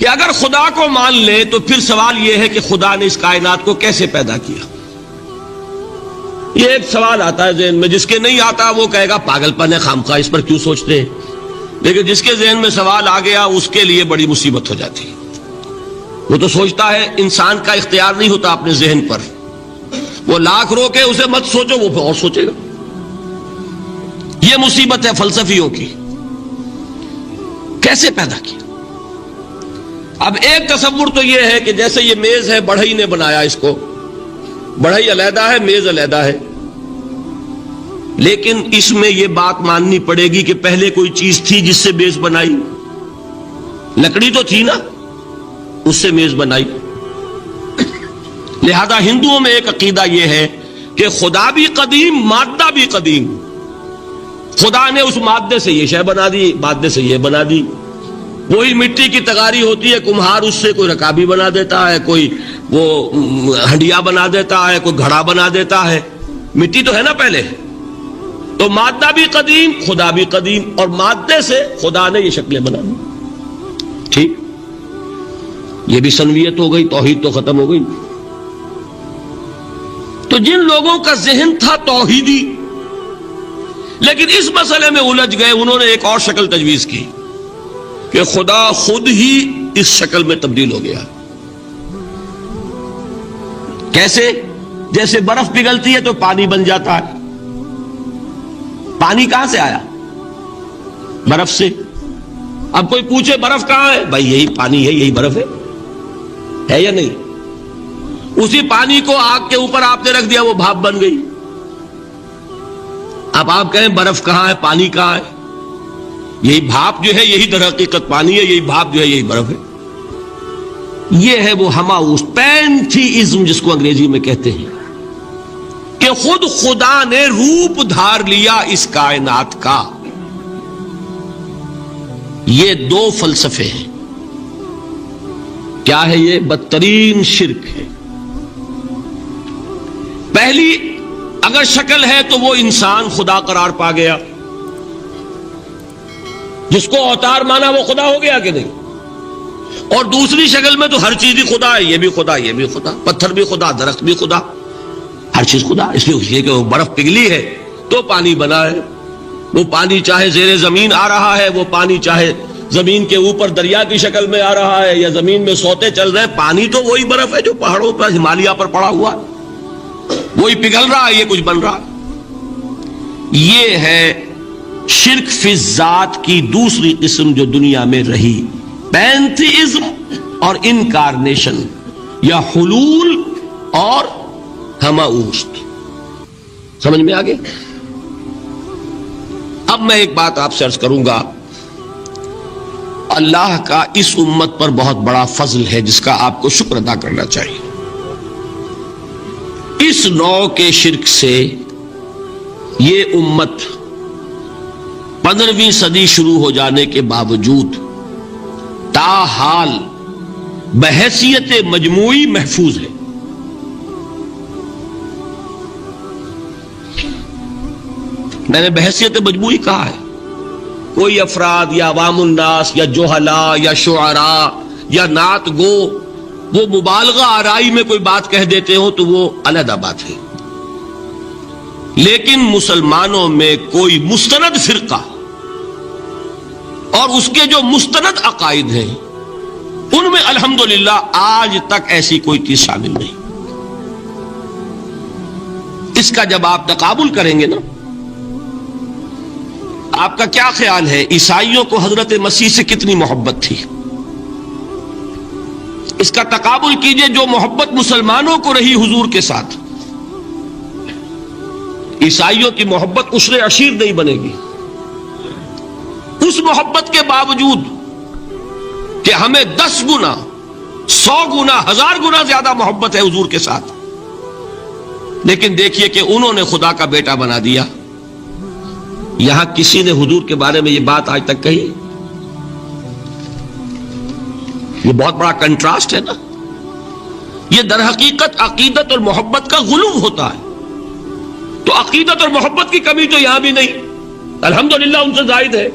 کہ اگر خدا کو مان لے تو پھر سوال یہ ہے کہ خدا نے اس کائنات کو کیسے پیدا کیا. یہ ایک سوال آتا ہے ذہن میں، جس کے نہیں آتا وہ کہے گا پاگل پن ہے، خامخواہ اس پر کیوں سوچتے ہیں. لیکن جس کے ذہن میں سوال آ گیا اس کے لیے بڑی مصیبت ہو جاتی ہے. وہ تو سوچتا ہے، انسان کا اختیار نہیں ہوتا اپنے ذہن پر. وہ لاکھ رو کے اسے مت سوچو، وہ اور سوچے گا. یہ مصیبت ہے فلسفیوں کی. کیسے پیدا کیا؟ اب ایک تصور تو یہ ہے کہ جیسے یہ میز ہے، بڑھئی نے بنایا اس کو، بڑھئی علیحدہ ہے، میز علیحدہ ہے. لیکن اس میں یہ بات ماننی پڑے گی کہ پہلے کوئی چیز تھی جس سے میز بنائی. لکڑی تو تھی نا، اس سے میز بنائی. لہذا ہندوؤں میں ایک عقیدہ یہ ہے کہ خدا بھی قدیم، مادہ بھی قدیم. خدا نے اس مادے سے یہ شے بنا دی، مادے سے یہ بنا دی. وہی مٹی کی تغاری ہوتی ہے، کمہار اس سے کوئی رکابی بنا دیتا ہے، کوئی وہ ہنڈیا بنا دیتا ہے، کوئی گھڑا بنا دیتا ہے. مٹی تو ہے نا پہلے. تو مادہ بھی قدیم، خدا بھی قدیم، اور مادے سے خدا نے یہ شکلیں بنا دی. ٹھیک، یہ بھی سنویت ہو گئی، توحید تو ختم ہو گئی. تو جن لوگوں کا ذہن تھا توحیدی لیکن اس مسئلے میں الجھ گئے، انہوں نے ایک اور شکل تجویز کی کہ خدا خود ہی اس شکل میں تبدیل ہو گیا. کیسے؟ جیسے برف پگھلتی ہے تو پانی بن جاتا ہے. پانی کہاں سے آیا؟ برف سے. اب کوئی پوچھے برف کہاں ہے؟ بھائی یہی پانی ہے، یہی برف ہے یا نہیں؟ اسی پانی کو آگ کے اوپر آپ نے رکھ دیا، وہ بھاپ بن گئی. اب آپ کہیں برف کہاں ہے، پانی کہاں ہے؟ یہی بھاپ جو ہے یہی در حقیقت پانی ہے، یہی بھاپ جو ہے یہی برف ہے. یہ ہے وہ ہماؤس پینتھیزم جس کو انگریزی میں کہتے ہیں، کہ خود خدا نے روپ دھار لیا اس کائنات کا. یہ دو فلسفے ہیں. کیا ہے یہ؟ بدترین شرک ہے. پہلی اگر شکل ہے تو وہ انسان خدا قرار پا گیا، جس کو اوتار مانا وہ خدا ہو گیا کہ نہیں. اور دوسری شکل میں تو ہر چیز ہی خدا ہے، یہ بھی خدا، یہ بھی خدا، پتھر بھی خدا، درخت بھی خدا، ہر چیز خدا. اس لیے کہ وہ برف پگھلی ہے تو پانی بنا ہے. وہ پانی چاہے زیر زمین آ رہا ہے، وہ پانی چاہے زمین کے اوپر دریا کی شکل میں آ رہا ہے یا زمین میں سوتے چل رہے ہیں، پانی تو وہی برف ہے جو پہاڑوں پر ہمالیہ پر پڑا ہوا ہے. وہی پگھل رہا ہے، یہ کچھ بن رہا ہے. یہ ہے شرک فی الذات کی دوسری قسم جو دنیا میں رہی، پینتھیزم اور انکارنیشن، یا حلول اور ہماؤست. سمجھ میں آگے؟ اب میں ایک بات آپ سے عرض کروں گا. اللہ کا اس امت پر بہت بڑا فضل ہے جس کا آپ کو شکر ادا کرنا چاہیے. اس نوع کے شرک سے یہ امت 15ویں صدی شروع ہو جانے کے باوجود تاحال بحیثیت مجموعی محفوظ ہے. میں نے بحیثیت مجموعی کہا ہے. کوئی افراد یا عوام الناس یا جوہلا یا شعراء یا نعت گو وہ مبالغہ آرائی میں کوئی بات کہہ دیتے ہو تو وہ علیحدہ بات ہے. لیکن مسلمانوں میں کوئی مستند فرقہ اور اس کے جو مستند عقائد ہیں ان میں الحمدللہ آج تک ایسی کوئی چیز شامل نہیں. اس کا جب آپ تقابل کریں گے نا، آپ کا کیا خیال ہے عیسائیوں کو حضرت مسیح سے کتنی محبت تھی؟ اس کا تقابل کیجئے جو محبت مسلمانوں کو رہی حضور کے ساتھ. عیسائیوں کی محبت عشر عشیر نہیں بنے گی. اس محبت کے باوجود کہ ہمیں 10 گنا 100 گنا 1000 گنا زیادہ محبت ہے حضور کے ساتھ، لیکن دیکھیے کہ انہوں نے خدا کا بیٹا بنا دیا. یہاں کسی نے حضور کے بارے میں یہ بات آج تک کہی؟ یہ بہت بڑا کنٹراسٹ ہے نا. یہ در حقیقت عقیدت اور محبت کا غلو ہوتا ہے. تو عقیدت اور محبت کی کمی تو یہاں بھی نہیں، الحمدللہ ان سے زائد ہے.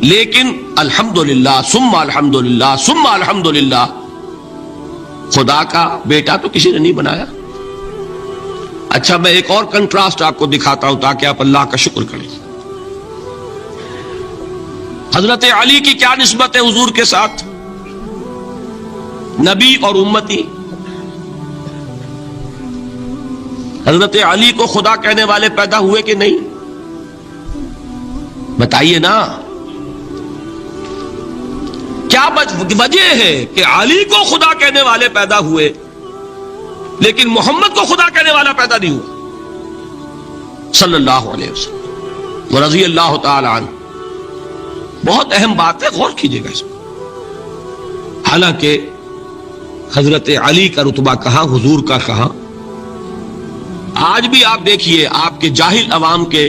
لیکن الحمدللہ ثم الحمدللہ ثم الحمدللہ، خدا کا بیٹا تو کسی نے نہیں بنایا۔ اچھا میں ایک اور کنٹراسٹ آپ کو دکھاتا ہوں تاکہ آپ اللہ کا شکر کریں۔ حضرت علی کی کیا نسبت ہے حضور کے ساتھ؟ نبی اور امتی۔ حضرت علی کو خدا کہنے والے پیدا ہوئے کہ نہیں؟ بتائیے نا، کیا وجہ ہے کہ علی کو خدا کہنے والے پیدا ہوئے لیکن محمد کو خدا کہنے والا پیدا نہیں ہوا صلی اللہ علیہ وسلم ورضی اللہ تعالی عنہ؟ بہت اہم بات ہے، غور کیجئے گا اس میں۔ حالانکہ حضرت علی کا رتبہ کہاں، حضور کا کہاں؟ آج بھی آپ دیکھیے آپ کے جاہل عوام کے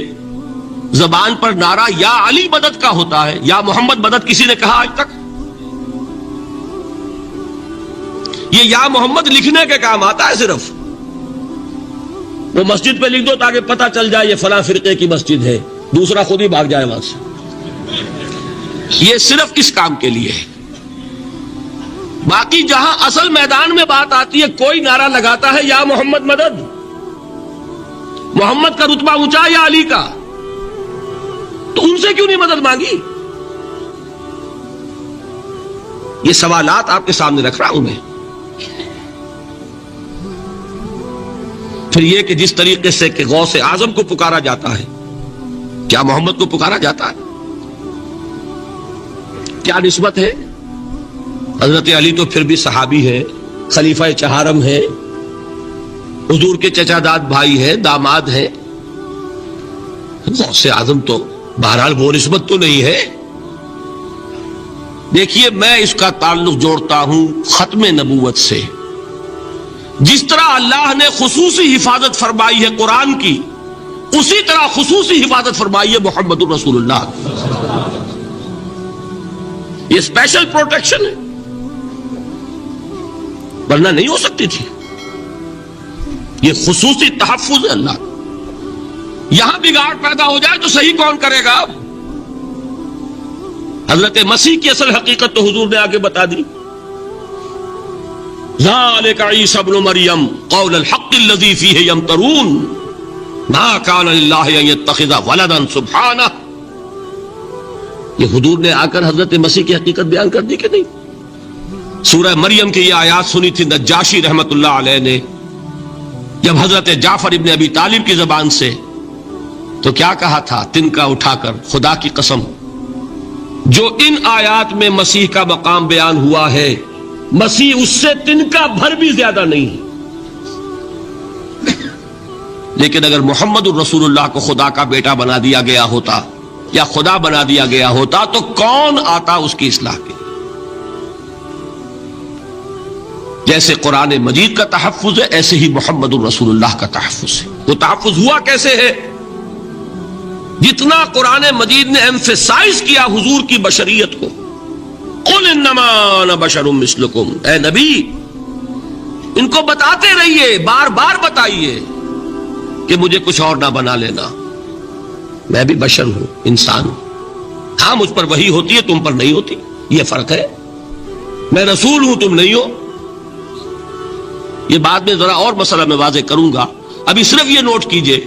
زبان پر نعرہ یا علی مدد کا ہوتا ہے یا محمد مدد کسی نے کہا آج تک؟ یہ یا محمد لکھنے کے کام آتا ہے صرف، وہ مسجد پہ لکھ دو تاکہ پتہ چل جائے یہ فلاں فرقے کی مسجد ہے، دوسرا خود ہی بھاگ جائے وہاں سے۔ یہ صرف اس کام کے لیے ہے۔ باقی جہاں اصل میدان میں بات آتی ہے کوئی نعرہ لگاتا ہے یا محمد مدد، محمد کا رتبہ اونچا یا علی کا، تو ان سے کیوں نہیں مدد مانگی؟ یہ سوالات آپ کے سامنے رکھ رہا ہوں میں۔ پھر یہ کہ جس طریقے سے کہ غوث اعظم کو پکارا جاتا ہے، کیا محمد کو پکارا جاتا ہے؟ کیا نسبت ہے؟ حضرت علی تو پھر بھی صحابی ہے، خلیفہ چہارم ہے، حضور کے چچا داد بھائی ہے، داماد ہے۔ غوث اعظم تو بہرحال وہ نسبت تو نہیں ہے۔ دیکھیے میں اس کا تعلق جوڑتا ہوں ختم نبوت سے۔ جس طرح اللہ نے خصوصی حفاظت فرمائی ہے قرآن کی، اسی طرح خصوصی حفاظت فرمائی ہے محمد الرسول اللہ۔ یہ اسپیشل پروٹیکشن ہے، ورنہ نہیں ہو سکتی تھی۔ یہ خصوصی تحفظ ہے اللہ۔ یہاں بگاڑ پیدا ہو جائے تو صحیح کون کرے گا؟ حضرت مسیح کی اصل حقیقت تو حضور نے آگے بتا دی۔ ذالک عیسی ابن مریم قول الحق الذی فیہ یمترون ما کان للہ ان یتخذ ولدا سبحانہ۔ یہ حضور نے آ کر حضرت مسیح کی حقیقت بیان کر دی کہ نہیں؟ سورہ مریم کی یہ آیات سنی تھی نجاشی رحمت اللہ علیہ نے جب حضرت جعفر ابن ابی طالب کی زبان سے، تو کیا کہا تھا تنکا اٹھا کر، خدا کی قسم جو ان آیات میں مسیح کا مقام بیان ہوا ہے، مسیح اس سے تنکا بھر بھی زیادہ نہیں ہے۔ لیکن اگر محمد الرسول اللہ کو خدا کا بیٹا بنا دیا گیا ہوتا یا خدا بنا دیا گیا ہوتا تو کون آتا اس کی اصلاح کے؟ جیسے قرآن مجید کا تحفظ ہے ایسے ہی محمد الرسول اللہ کا تحفظ ہے۔ وہ تحفظ ہوا کیسے ہے؟ جتنا قرآن مجید نے ایمفیسائز کیا حضور کی بشریت کو، قل انما انا بشر مثلکم، اے نبی ان کو بتاتے رہیے، بار بار بتائیے کہ مجھے کچھ اور نہ بنا لینا، میں بھی بشر ہوں، انسان ہوں۔ ہاں مجھ پر وحی ہوتی ہے، تم پر نہیں ہوتی، یہ فرق ہے۔ میں رسول ہوں، تم نہیں ہو۔ یہ بعد میں ذرا اور مسئلہ میں واضح کروں گا، ابھی صرف یہ نوٹ کیجئے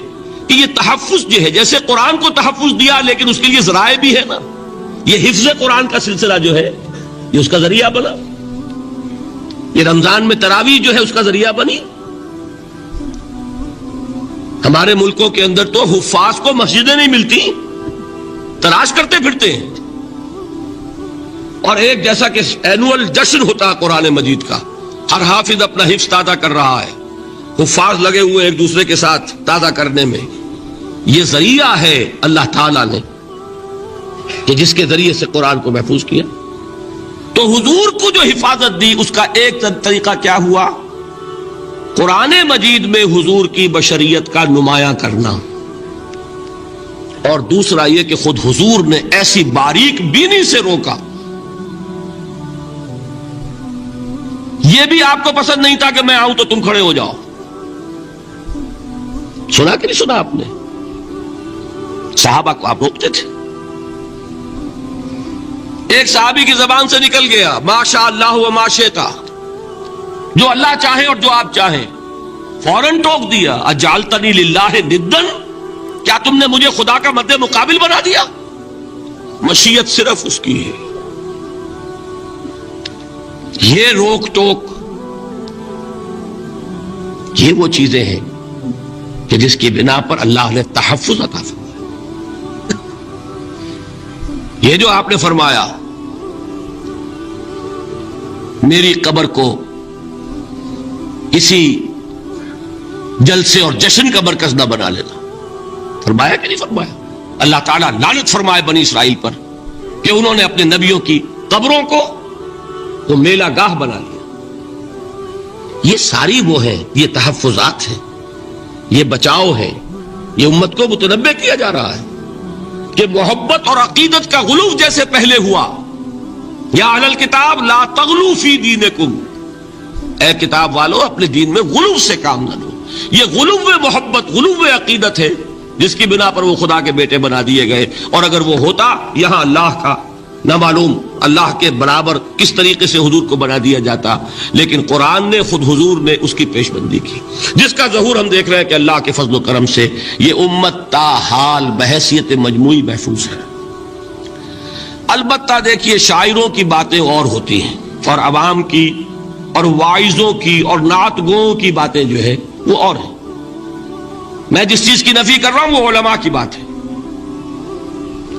کہ یہ تحفظ جو ہے، جیسے قرآن کو تحفظ دیا لیکن اس کے لیے ذرائع بھی ہے نا۔ یہ حفظ قرآن کا سلسلہ جو ہے یہ اس کا ذریعہ بنا۔ یہ رمضان میں تراویح جو ہے اس کا ذریعہ بنی۔ ہمارے ملکوں کے اندر تو حفاظ کو مسجدیں نہیں ملتی، تلاش کرتے پھرتے ہیں، اور ایک جیسا کہ اینول جشن ہوتا ہے قرآن مجید کا، ہر حافظ اپنا حفظ تازہ کر رہا ہے، حفاظ لگے ہوئے ایک دوسرے کے ساتھ تازہ کرنے میں۔ یہ ذریعہ ہے اللہ تعالیٰ نے کہ جس کے ذریعے سے قرآن کو محفوظ کیا۔ تو حضور کو جو حفاظت دی اس کا ایک طریقہ کیا ہوا؟ قرآن مجید میں حضور کی بشریت کا نمایاں کرنا، اور دوسرا یہ کہ خود حضور نے ایسی باریک بینی سے روکا۔ یہ بھی آپ کو پسند نہیں تھا کہ میں آؤں تو تم کھڑے ہو جاؤ۔ سنا کہ نہیں سنا آپ نے؟ صحابہ کو آپ روکتے تھے، ایک صحابی کی زبان سے نکل گیا ما شاء اللہ و ما شئت، جو اللہ چاہے اور جو آپ چاہیں، فوراً ٹوک دیا اجعلتنی للہ ندا، کیا تم نے مجھے خدا کا مد مقابل بنا دیا؟ مشیت صرف اس کی ہے۔ یہ روک ٹوک، یہ وہ چیزیں ہیں کہ جس کی بنا پر اللہ نے تحفظ عطا فرمایا۔ یہ جو آپ نے فرمایا میری قبر کو کسی جلسے اور جشن کا مرکز نہ بنا لینا، فرمایا کہ نہیں فرمایا؟ اللہ تعالیٰ لعنت فرمائے بنی اسرائیل پر کہ انہوں نے اپنے نبیوں کی قبروں کو تو میلہ گاہ بنا لیا۔ یہ ساری وہ ہے، یہ تحفظات ہیں، یہ بچاؤ ہے، یہ امت کو متنبہ کیا جا رہا ہے کہ محبت اور عقیدت کا غلو جیسے پہلے ہوا، یا اہل الکتاب لا تغلو فی دینکم، اے کتاب والو اپنے دین میں غلو سے کام نہ لو۔ یہ غلو محبت، غلو عقیدت ہے جس کی بنا پر وہ خدا کے بیٹے بنا دیے گئے، اور اگر وہ ہوتا یہاں اللہ کا نہ معلوم اللہ کے برابر کس طریقے سے حضور کو بنا دیا جاتا، لیکن قرآن نے خود حضور نے اس کی پیش بندی کی، جس کا ظہور ہم دیکھ رہے ہیں کہ اللہ کے فضل و کرم سے یہ امت تا حال بحیثیت مجموعی محفوظ ہے۔ البتہ دیکھیے شاعروں کی باتیں اور ہوتی ہیں، اور عوام کی اور واعظوں کی اور نعت گوؤں کی باتیں جو ہے وہ اور ہیں۔ میں جس چیز کی نفی کر رہا ہوں وہ علماء کی بات ہے۔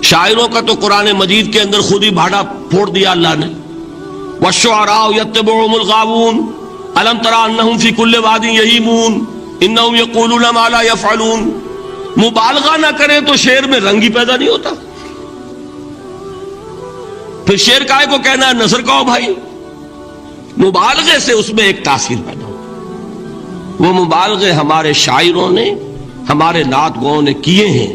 شاعروں کا تو قرآن مجید کے اندر خود ہی بھاڑا پھوڑ دیا اللہ نے، والشعراء یتبعهم الغاوون الم تر انہم فی کل واد یہیمون انہم یقولون ما لا یفعلون۔ مبالغہ نہ کریں تو شعر میں رنگ ہی پیدا نہیں ہوتا، پھر شعر کائے کو کہنا ہے نثر کہو بھائی، مبالغے سے اس میں ایک تاثیر پیدا ہوتا۔ وہ مبالغے ہمارے شاعروں نے، ہمارے نعت گوؤں نے کیے ہیں،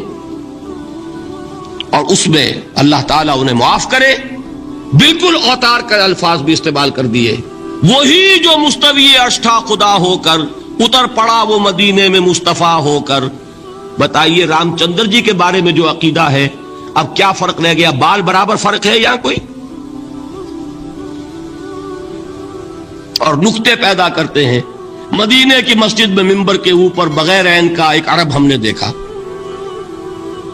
اور اس میں اللہ تعالیٰ انہیں معاف کرے، بالکل اوتار کر الفاظ بھی استعمال کر دیے۔ وہی جو مستوی عرش تھا خدا ہو کر، اتر پڑا وہ مدینے میں مصطفیٰ ہو کر۔ بتائیے رام چندر جی کے بارے میں جو عقیدہ ہے، اب کیا فرق رہ گیا؟ بال برابر فرق ہے یا کوئی؟ اور نقطے پیدا کرتے ہیں۔ مدینے کی مسجد میں منبر کے اوپر بغیر عین کا ایک عرب ہم نے دیکھا،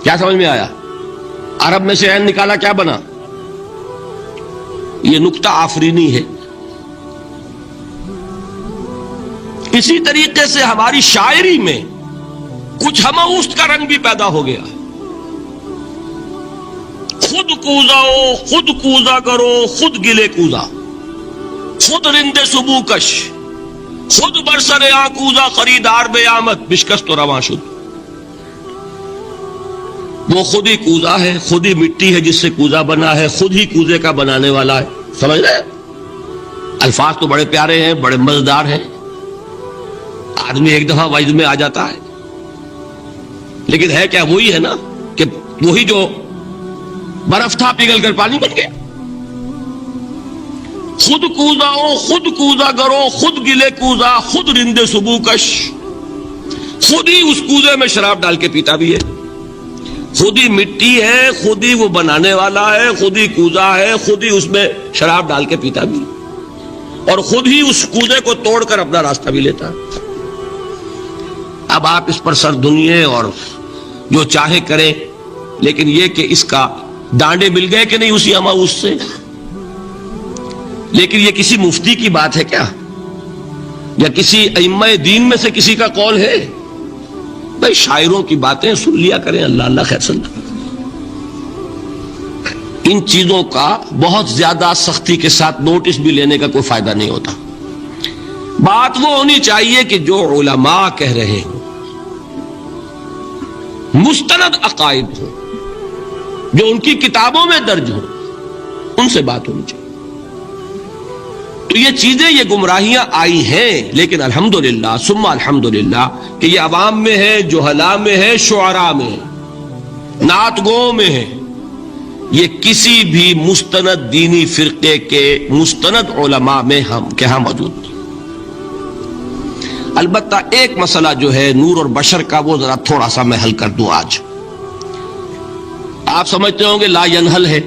کیا سمجھ میں آیا؟ عرب میں سے عین نکالا، کیا بنا؟ یہ نقطہ آفرینی ہے۔ اسی طریقے سے ہماری شاعری میں کچھ ہماؤست کا رنگ بھی پیدا ہو گیا۔ خود کوزاؤ، خود کوزا کرو، خود گلے کوزا، خود رند سبو کش، خود برسر آکوزا، خریدار بے آمد بشکست و رواں شد۔ وہ خود ہی کوزا ہے، خود ہی مٹی ہے جس سے کوزا بنا ہے، خود ہی کوزے کا بنانے والا ہے۔ سمجھ رہے؟ الفاظ تو بڑے پیارے ہیں، بڑے مزیدار ہیں، آدمی ایک دفعہ وجد میں آ جاتا ہے، لیکن ہے کیا وہی ہے نا کہ وہی جو برف تھا پگھل کر پانی بن گیا۔ خود کوزاؤ، خود کوزا کرو، خود گلے کوزا، خود رندے سبو کش، خود ہی اس کوزے میں شراب ڈال کے پیتا بھی ہے، خود ہی مٹی ہے، خود ہی وہ بنانے والا ہے، خود ہی کوزا ہے، خود ہی اس میں شراب ڈال کے پیتا بھی، اور خود ہی اس کوزے کو توڑ کر اپنا راستہ بھی لیتا ہے۔ اب آپ اس پر سر دنیے اور جو چاہے کریں، لیکن یہ کہ اس کا ڈانڈے مل گئے کہ نہیں اسی ہماؤس سے؟ لیکن یہ کسی مفتی کی بات ہے کیا؟ یا کسی ائمہ دین میں سے کسی کا قول ہے؟ بھائی شاعروں کی باتیں سن لیا کریں، اللہ اللہ خیر سن۔ ان چیزوں کا بہت زیادہ سختی کے ساتھ نوٹس بھی لینے کا کوئی فائدہ نہیں ہوتا۔ بات وہ ہونی چاہیے کہ جو علماء کہہ رہے ہیں، مستند عقائد ہو، جو ان کی کتابوں میں درج ہو، ان سے بات ہونی چاہیے۔ تو یہ چیزیں، یہ گمراہیاں آئی ہیں، لیکن الحمدللہ ثم الحمدللہ کہ یہ عوام میں ہے، جہلاء میں ہے، شعراء میں ہے، نعت گوؤں میں ہے، یہ کسی بھی مستند دینی فرقے کے مستند علماء میں ہم کے ہاں موجود نہیں۔ البتہ ایک مسئلہ جو ہے نور اور بشر کا، وہ ذرا تھوڑا سا میں حل کر دوں آج۔ آپ سمجھتے ہوں گے لا ینحل ہے،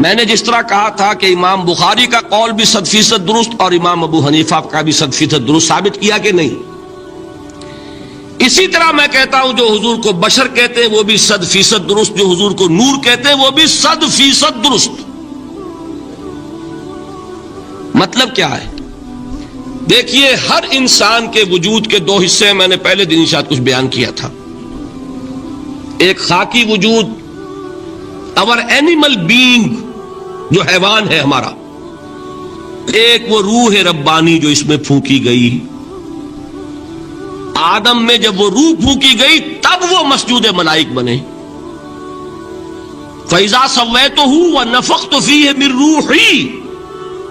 میں نے جس طرح کہا تھا کہ امام بخاری کا قول بھی 100% درست اور امام ابو حنیفہ کا بھی 100% درست ثابت کیا کہ نہیں؟ اسی طرح میں کہتا ہوں جو حضور کو بشر کہتے ہیں وہ بھی 100% درست، جو حضور کو نور کہتے ہیں وہ بھی 100% درست۔ مطلب کیا ہے؟ دیکھیے، ہر انسان کے وجود کے دو حصے ہیں، میں نے پہلے دن شاید کچھ بیان کیا تھا۔ ایک خاکی وجود، اور اینیمل بینگ جو حیوان ہے ہمارا، ایک وہ روح ربانی جو اس میں پھونکی گئی۔ آدم میں جب وہ روح پھونکی گئی تب وہ مسجود ملائک بنے۔ فَإِذَا سَوَّيْتُهُ وَنَفَخْتُ فِيهِ مِن رُوحِي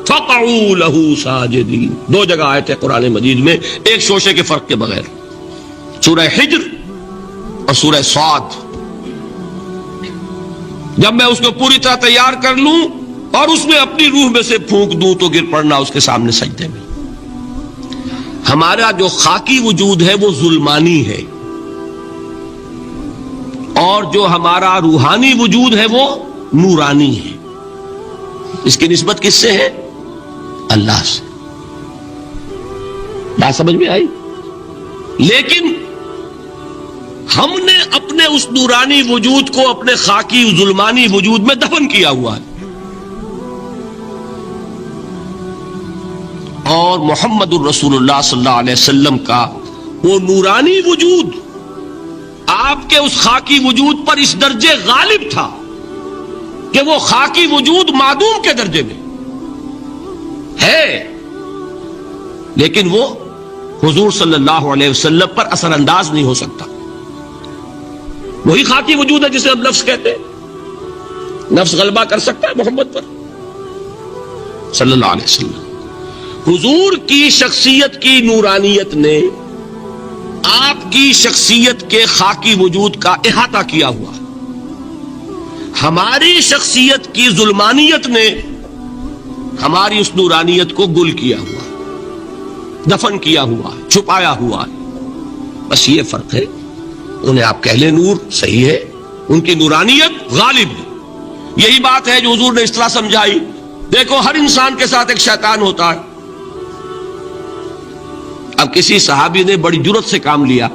فَقَعُوا لَهُ سَاجِدِينَ۔ دو جگہ آیت ہے قرآن مجید میں، ایک شوشے کے فرق کے بغیر، سورہ حجر اور سورہ صاد۔ جب میں اس کو پوری طرح تیار کر لوں اور اس میں اپنی روح میں سے پھونک دوں تو گر پڑنا اس کے سامنے سجدے میں۔ ہمارا جو خاکی وجود ہے وہ ظلمانی ہے، اور جو ہمارا روحانی وجود ہے وہ نورانی ہے۔ اس کی نسبت کس سے ہے؟ اللہ سے۔ بات سمجھ میں آئی؟ لیکن ہم نے اپنے اس نورانی وجود کو اپنے خاکی ظلمانی وجود میں دفن کیا ہوا ہے، اور محمد الرسول اللہ صلی اللہ علیہ وسلم کا وہ نورانی وجود آپ کے اس خاکی وجود پر اس درجے غالب تھا کہ وہ خاکی وجود معدوم کے درجے میں ہے، لیکن وہ حضور صلی اللہ علیہ وسلم پر اثر انداز نہیں ہو سکتا۔ وہی خاکی وجود ہے جسے ہم نفس کہتے ہیں، نفس غلبہ کر سکتا ہے محمد پر صلی اللہ علیہ وسلم۔ حضور کی شخصیت کی نورانیت نے آپ کی شخصیت کے خاکی وجود کا احاطہ کیا ہوا، ہماری شخصیت کی ظلمانیت نے ہماری اس نورانیت کو گل کیا ہوا، دفن کیا ہوا، چھپایا ہوا ہے۔ بس یہ فرق ہے۔ انہیں آپ کہہ لیں نور، صحیح ہے، ان کی نورانیت غالب ہے۔ یہی بات ہے جو حضور نے اس طرح سمجھائی۔ دیکھو، ہر انسان کے ساتھ ایک شیطان ہوتا ہے۔ اب کسی صحابی نے بڑی جرت سے کام لیا،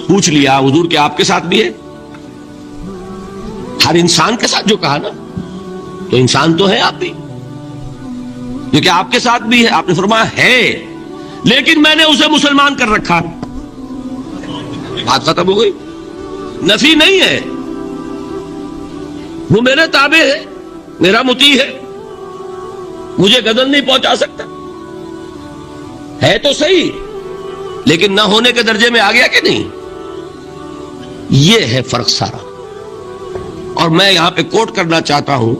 پوچھ لیا حضور کہ آپ کے ساتھ بھی ہے؟ ہر انسان کے ساتھ جو کہا نا، تو انسان تو ہے آپ بھی، جو کہ آپ کے ساتھ بھی ہے۔ آپ نے فرمایا ہے، لیکن میں نے اسے مسلمان کر رکھا۔ بات ختم ہو گئی۔ نفی نہیں ہے، وہ میرے تابع ہے، میرا مطیع ہے، مجھے گدن نہیں پہنچا سکتا۔ ہے تو صحیح، لیکن نہ ہونے کے درجے میں آ گیا کہ نہیں؟ یہ ہے فرق سارا۔ اور میں یہاں پہ کوٹ کرنا چاہتا ہوں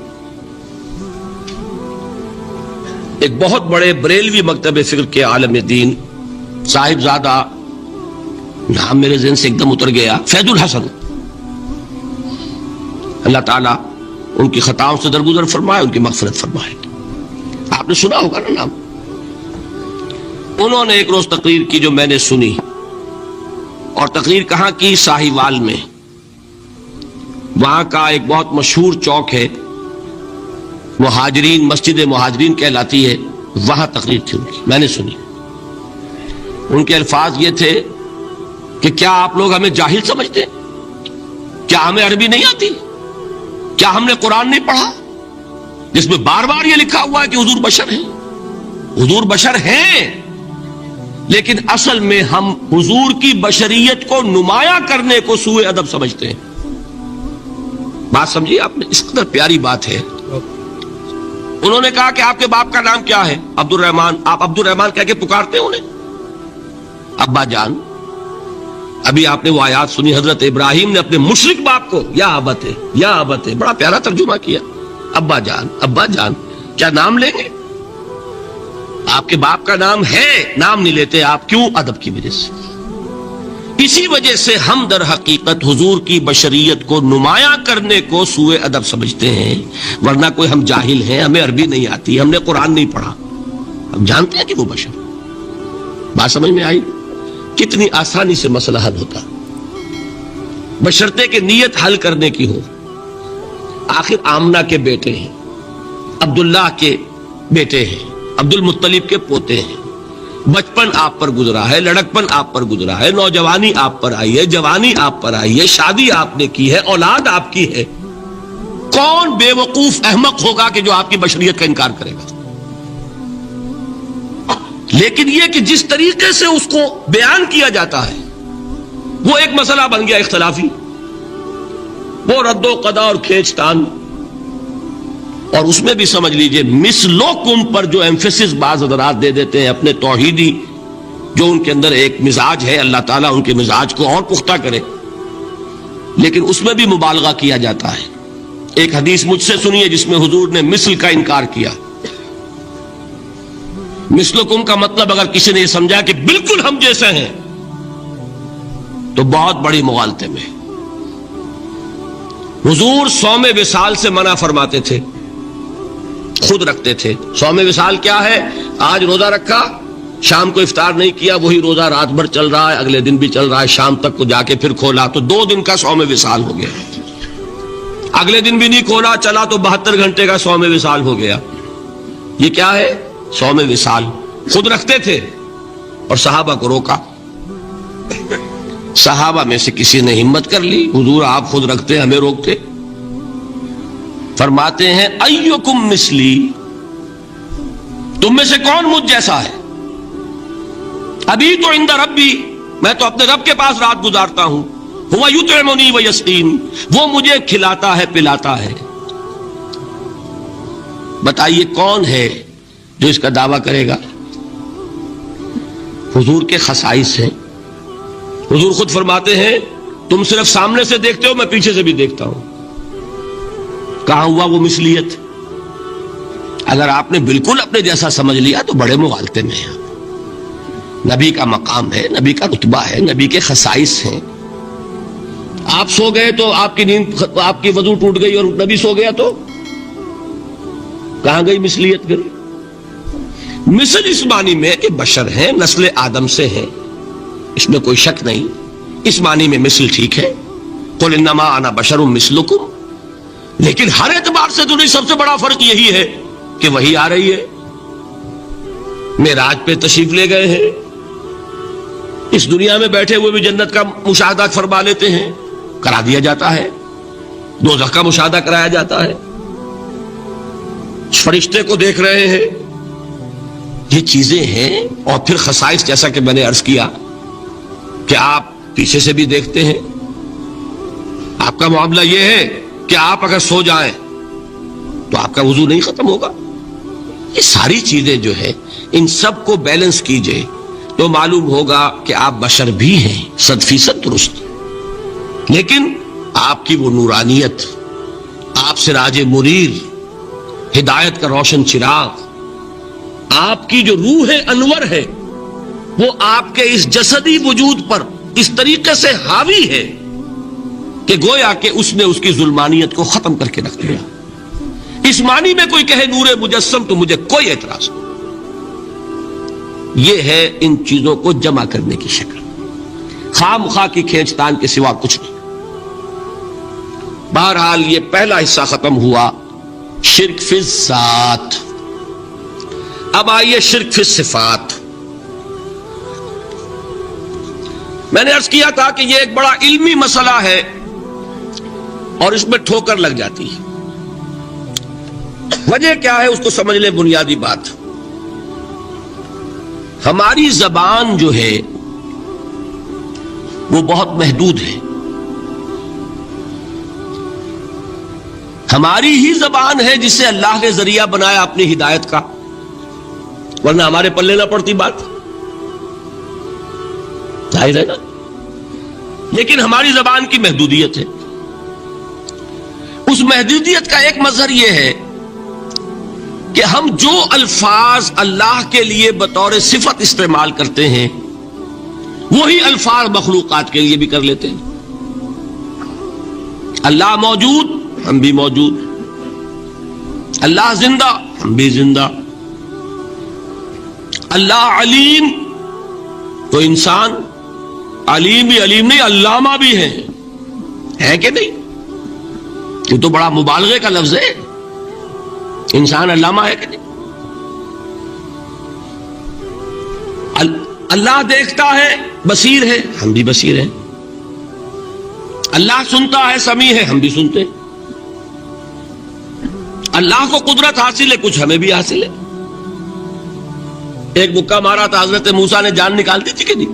ایک بہت بڑے بریلوی مکتب فکر کے عالم دین، صاحبزادہ، نام میرے ذہن سے ایک دم اتر گیا، فیض الحسن، اللہ تعالیٰ ان کی خطاؤں سے درگزر فرمائے، ان کی مغفرت فرمائے۔ آپ نے سنا ہوگا نا نام۔ انہوں نے ایک روز تقریر کی جو میں نے سنی، اور تقریر کہاں کی؟ ساہیوال میں۔ وہاں کا ایک بہت مشہور چوک ہے، مہاجرین، مسجد مہاجرین کہلاتی ہے، وہاں تقریر تھی ان کی، میں نے سنی۔ ان کے الفاظ یہ تھے کہ کیا آپ لوگ ہمیں جاہل سمجھتے ہیں؟ کیا ہمیں عربی نہیں آتی؟ کیا ہم نے قرآن نہیں پڑھا جس میں بار بار یہ لکھا ہوا ہے کہ حضور بشر ہیں؟ حضور بشر ہیں، لیکن اصل میں ہم حضور کی بشریت کو نمایاں کرنے کو سوء ادب سمجھتے ہیں۔ بات سمجھیے آپ نے، اس قدر پیاری بات ہے۔ انہوں نے کہا کہ آپ کے باپ کا نام کیا ہے؟ عبد الرحمان۔ آپ عبد الرحمان کہہ کے پکارتے ہیں انہیں؟ ابا جان۔ ابھی آپ نے وہ آیات سنی، حضرت ابراہیم نے اپنے مشرک باپ کو یا ابت ہے، یا ابت ہے، بڑا پیارا ترجمہ کیا، ابا جان، ابا جان۔ کیا نام لیں گے؟ آپ کے باپ کا نام ہے، نام نہیں لیتے آپ، کیوں؟ ادب کی وجہ سے۔ اسی وجہ سے ہم در حقیقت حضور کی بشریت کو نمایاں کرنے کو سوء ادب سمجھتے ہیں، ورنہ کوئی ہم جاہل ہیں، ہمیں عربی نہیں آتی، ہم نے قرآن نہیں پڑھا، ہم جانتے ہیں کہ وہ بشر۔ بات سمجھ میں آئی؟ کتنی آسانی سے مسئلہ حل ہوتا، بشرطے کہ نیت حل کرنے کی ہو۔ آخر آمنہ کے بیٹے ہیں، عبداللہ کے بیٹے ہیں، عبد المطلب کے پوتے ہیں، بچپن آپ پر گزرا ہے، لڑکپن آپ پر گزرا ہے، نوجوانی آپ پر آئی ہے، جوانی آپ پر آئی ہے، شادی آپ نے کی ہے، اولاد آپ کی ہے. کون بے وقوف احمق ہوگا کہ جو آپ کی بشریت کا انکار کرے گا؟ لیکن یہ کہ جس طریقے سے اس کو بیان کیا جاتا ہے وہ ایک مسئلہ بن گیا اختلافی، وہ رد و قضا اور کھینچ تان. اور اس میں بھی سمجھ لیجئے مثلکم پر جو ایمفیسس بعض حضرات دے دیتے ہیں اپنے توحیدی جو ان کے اندر ایک مزاج ہے، اللہ تعالیٰ ان کے مزاج کو اور پختہ کرے، لیکن اس میں بھی مبالغہ کیا جاتا ہے. ایک حدیث مجھ سے سنیے جس میں حضور نے مثل کا انکار کیا. مثلکم کا مطلب اگر کسی نے یہ سمجھا کہ بالکل ہم جیسے ہیں تو بہت بڑی مغالطے میں. حضور صوم وصال سے منع فرماتے تھے، خود رکھتے تھے. صوم وصال کیا ہے؟ آج روزہ رکھا، شام کو افطار نہیں کیا، وہی روزہ رات بھر چل رہا ہے، اگلے دن بھی چل رہا ہے، شام تک کو جا کے پھر کھولا تو 2 دن کا صوم وصال ہو گیا. اگلے دن بھی نہیں کھولا، چلا تو 72 گھنٹے کا صوم وصال ہو گیا. یہ کیا ہے؟ صوم وصال. خود رکھتے تھے اور صحابہ کو روکا. صحابہ میں سے کسی نے ہمت کر لی، حضور آپ خود رکھتے ہمیں روکتے. فرماتے ہیں ایکم مثلی، تم میں سے کون مجھ جیسا ہے؟ ابھی تو عند ربی، میں تو اپنے رب کے پاس رات گزارتا ہوں. ہوا یطعمنی ویسقین، وہ مجھے کھلاتا ہے پلاتا ہے. بتائیے کون ہے جو اس کا دعویٰ کرے گا؟ حضور کے خصائص ہیں. حضور خود فرماتے ہیں تم صرف سامنے سے دیکھتے ہو، میں پیچھے سے بھی دیکھتا ہوں. کہاں ہوا وہ مثلیت؟ اگر آپ نے بالکل اپنے جیسا سمجھ لیا تو بڑے مغالطے میں ہیں. نبی کا مقام ہے، نبی کا رتبہ ہے، نبی کے خصائص ہیں. آپ سو گئے تو آپ کی نیند، آپ کی وضو ٹوٹ گئی اور نبی سو گیا تو کہاں گئی مثلیت؟ پھر مثل اس معنی میں کہ بشر ہیں، نسل آدم سے ہیں، اس میں کوئی شک نہیں. اس معنی میں مثل ٹھیک ہے، قل انما انا بشر مثلکم. لیکن ہر اعتبار سے تو نہیں. سب سے بڑا فرق یہی ہے کہ وہی آ رہی ہے، معراج پہ تشریف لے گئے ہیں، اس دنیا میں بیٹھے ہوئے بھی جنت کا مشاہدہ فرما لیتے ہیں، کرا دیا جاتا ہے. دوزخ کا مشاہدہ کرایا جاتا ہے، فرشتے کو دیکھ رہے ہیں. یہ چیزیں ہیں. اور پھر خصائص جیسا کہ میں نے عرض کیا کہ آپ پیچھے سے بھی دیکھتے ہیں. آپ کا معاملہ یہ ہے کہ آپ اگر سو جائیں تو آپ کا وضو نہیں ختم ہوگا. یہ ساری چیزیں جو ہے ان سب کو بیلنس کیجئے تو معلوم ہوگا کہ آپ بشر بھی ہیں 100% درست. لیکن آپ کی وہ نورانیت، آپ سراج منیر، ہدایت کا روشن چراغ، آپ کی جو روح انور ہے وہ آپ کے اس جسدی وجود پر اس طریقے سے حاوی ہے کہ گویا کہ اس نے اس کی ظلمانیت کو ختم کر کے رکھ دیا. اس معنی میں کوئی کہے نور مجسم تو مجھے کوئی اعتراض نہیں. یہ ہے ان چیزوں کو جمع کرنے کی شکل، خواہ مخواہ کی کھینچ تان کے سوا کچھ نہیں. بہرحال یہ پہلا حصہ ختم ہوا، شرک فی الذات. اب آئیے شرک فی الصفات. میں نے عرض کیا تھا کہ یہ ایک بڑا علمی مسئلہ ہے اور اس میں ٹھوکر لگ جاتی ہے. وجہ کیا ہے اس کو سمجھ لیں. بنیادی بات، ہماری زبان جو ہے وہ بہت محدود ہے. ہماری ہی زبان ہے جسے اللہ نے ذریعہ بنایا اپنی ہدایت کا، ورنہ ہمارے پلے نہ پڑتی بات، ظاہر ہے نا. لیکن ہماری زبان کی محدودیت ہے. اس محدودیت کا ایک مظہر یہ ہے کہ ہم جو الفاظ اللہ کے لیے بطور صفت استعمال کرتے ہیں وہی الفاظ مخلوقات کے لیے بھی کر لیتے ہیں. اللہ موجود، ہم بھی موجود. اللہ زندہ، ہم بھی زندہ. اللہ علیم، تو انسان علیم بھی علیم نہیں، علامہ بھی ہے کہ نہیں؟ یہ تو بڑا مبالغے کا لفظ ہے. انسان علامہ ہے کہ نہیں؟ اللہ دیکھتا ہے، بصیر ہے، ہم بھی بصیر ہیں۔ اللہ سنتا ہے، سمیع ہے، ہم بھی سنتے ہیں۔ اللہ کو قدرت حاصل ہے، کچھ ہمیں بھی حاصل ہے۔ ایک مکہ مارا تھا حضرت موسیٰ نے، جان نکال دی تھی کہ نہیں؟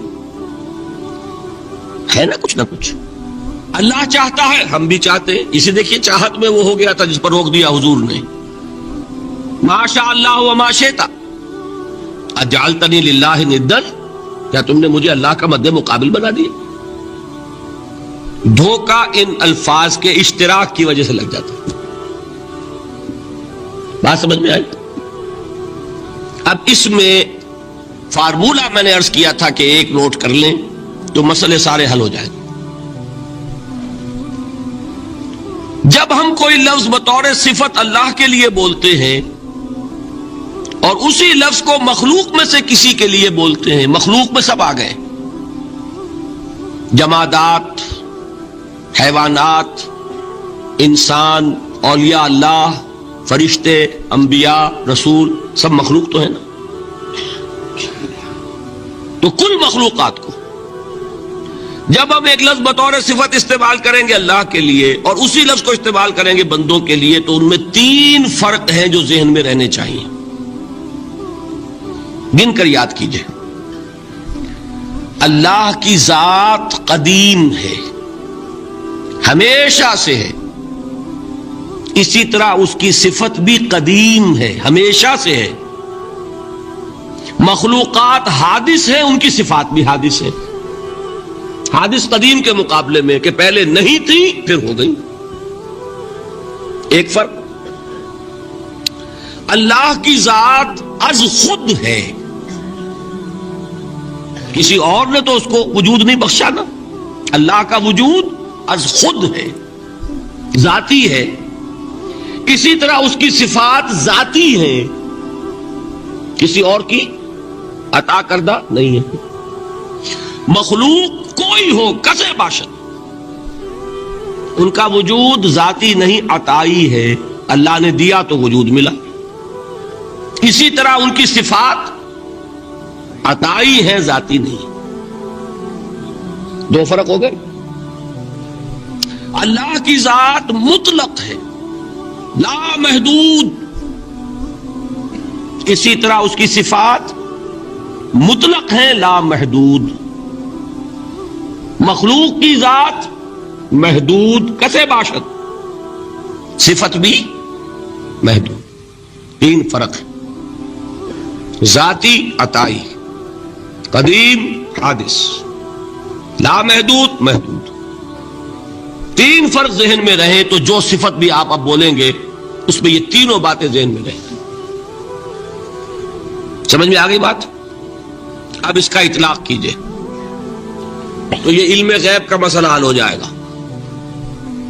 ہے نا کچھ نہ کچھ۔ اللہ چاہتا ہے، ہم بھی چاہتے ہیں۔ اسے دیکھیے چاہت میں وہ ہو گیا تھا جس پر روک دیا حضور نے، ما شاء اللہ وما شئت اجعلتنی للہ ندا، کیا تم نے مجھے اللہ کا مد مقابل بنا دیا؟ دھوکہ ان الفاظ کے اشتراک کی وجہ سے لگ جاتا ہے۔ بات سمجھ میں آئی؟ اب اس میں فارمولہ میں نے عرض کیا تھا کہ ایک نوٹ کر لیں تو مسئلے سارے حل ہو جائیں گے۔ جب ہم کوئی لفظ بطور صفت اللہ کے لیے بولتے ہیں اور اسی لفظ کو مخلوق میں سے کسی کے لیے بولتے ہیں، مخلوق میں سب آ گئے، جمادات، حیوانات، انسان، اولیاء اللہ، فرشتے، انبیاء، رسول، سب مخلوق تو ہے نا؟ تو کل مخلوقات کو جب ہم ایک لفظ بطور صفت استعمال کریں گے اللہ کے لیے اور اسی لفظ کو استعمال کریں گے بندوں کے لیے، تو ان میں 3 فرق ہیں جو ذہن میں رہنے چاہیے، گن کر یاد کیجئے۔ اللہ کی ذات قدیم ہے، ہمیشہ سے ہے، اسی طرح اس کی صفت بھی قدیم ہے، ہمیشہ سے ہے۔ مخلوقات حادث ہیں، ان کی صفات بھی حادث ہیں۔ حادث قدیم کے مقابلے میں کہ پہلے نہیں تھی پھر ہو گئی۔ ایک فرق، اللہ کی ذات از خود ہے، کسی اور نے تو اس کو وجود نہیں بخشا نا، اللہ کا وجود از خود ہے، ذاتی ہے۔ اسی طرح اس کی صفات ذاتی ہیں، کسی اور کی عطا کردہ نہیں ہے۔ مخلوق کوئی ہو کسے باشد، ان کا وجود ذاتی نہیں، عطائی ہے، اللہ نے دیا تو وجود ملا۔ اسی طرح ان کی صفات عطائی ہیں، ذاتی نہیں۔ 2 فرق ہو گئے۔ اللہ کی ذات مطلق ہے، لا محدود، اسی طرح اس کی صفات مطلق ہیں، لا محدود۔ مخلوق کی ذات محدود کسے باشد، صفت بھی محدود۔ 3 فرق ہے، ذاتی، عطائی، قدیم، حادث، لا محدود، محدود۔ 3 فرق ذہن میں رہیں تو جو صفت بھی آپ اب بولیں گے اس میں یہ تینوں باتیں ذہن میں رہیں۔ سمجھ میں آ گئی بات؟ اب اس کا اطلاق کیجئے تو یہ علم غیب کا مسئلہ حل ہو جائے گا۔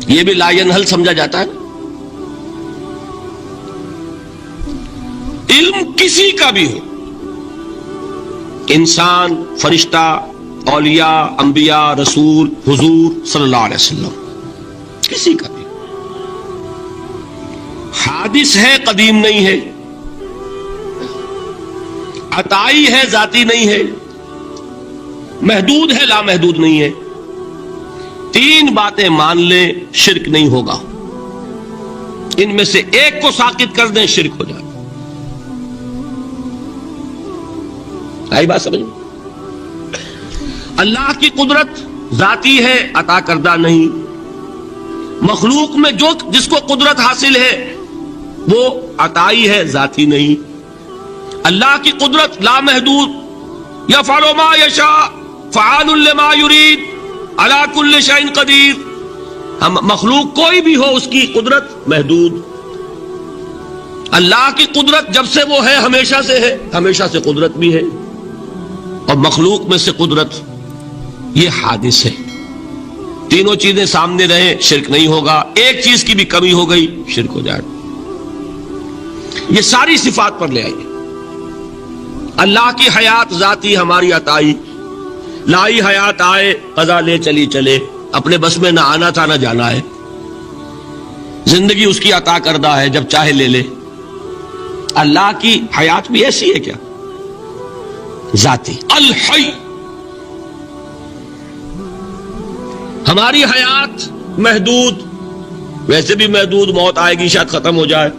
یہ بھی لا ینحل سمجھا جاتا ہے نا؟ علم کسی کا بھی ہو، انسان، فرشتہ، اولیاء، انبیاء، رسول، حضور صلی اللہ علیہ وسلم، کسی کا بھی حادث ہے، قدیم نہیں ہے، عطائی ہے، ذاتی نہیں ہے، محدود ہے، لا محدود نہیں ہے۔ 3 باتیں مان لیں، شرک نہیں ہوگا۔ ان میں سے ایک کو ساقط کر دیں، شرک ہو جائے۔ آئی بات سمجھ میں؟ اللہ کی قدرت ذاتی ہے، عطا کردہ نہیں۔ مخلوق میں جس کو قدرت حاصل ہے وہ عطائی ہے، ذاتی نہیں۔ اللہ کی قدرت لا محدود، یفعل ما یشاء فعال لما یرید علی کل شیء قدیر۔ ہم مخلوق کوئی بھی ہو اس کی قدرت محدود۔ اللہ کی قدرت جب سے وہ ہے ہمیشہ سے ہے، ہمیشہ سے قدرت بھی ہے، اور مخلوق میں سے قدرت یہ حادث ہے۔ تینوں چیزیں سامنے رہیں، شرک نہیں ہوگا۔ ایک چیز کی بھی کمی ہو گئی، شرک ہو جائے۔ یہ ساری صفات پر لے آئیے۔ اللہ کی حیات ذاتی، ہماری عطائی، لائی حیات آئے، قضا لے چلی چلے، اپنے بس میں نہ آنا تھا نہ جانا ہے۔ زندگی اس کی عطا کردہ ہے، جب چاہے لے لے۔ اللہ کی حیات بھی ایسی ہے کیا؟ ذاتی الحی. ہماری حیات محدود، ویسے بھی محدود، موت آئے گی شاید ختم ہو جائے.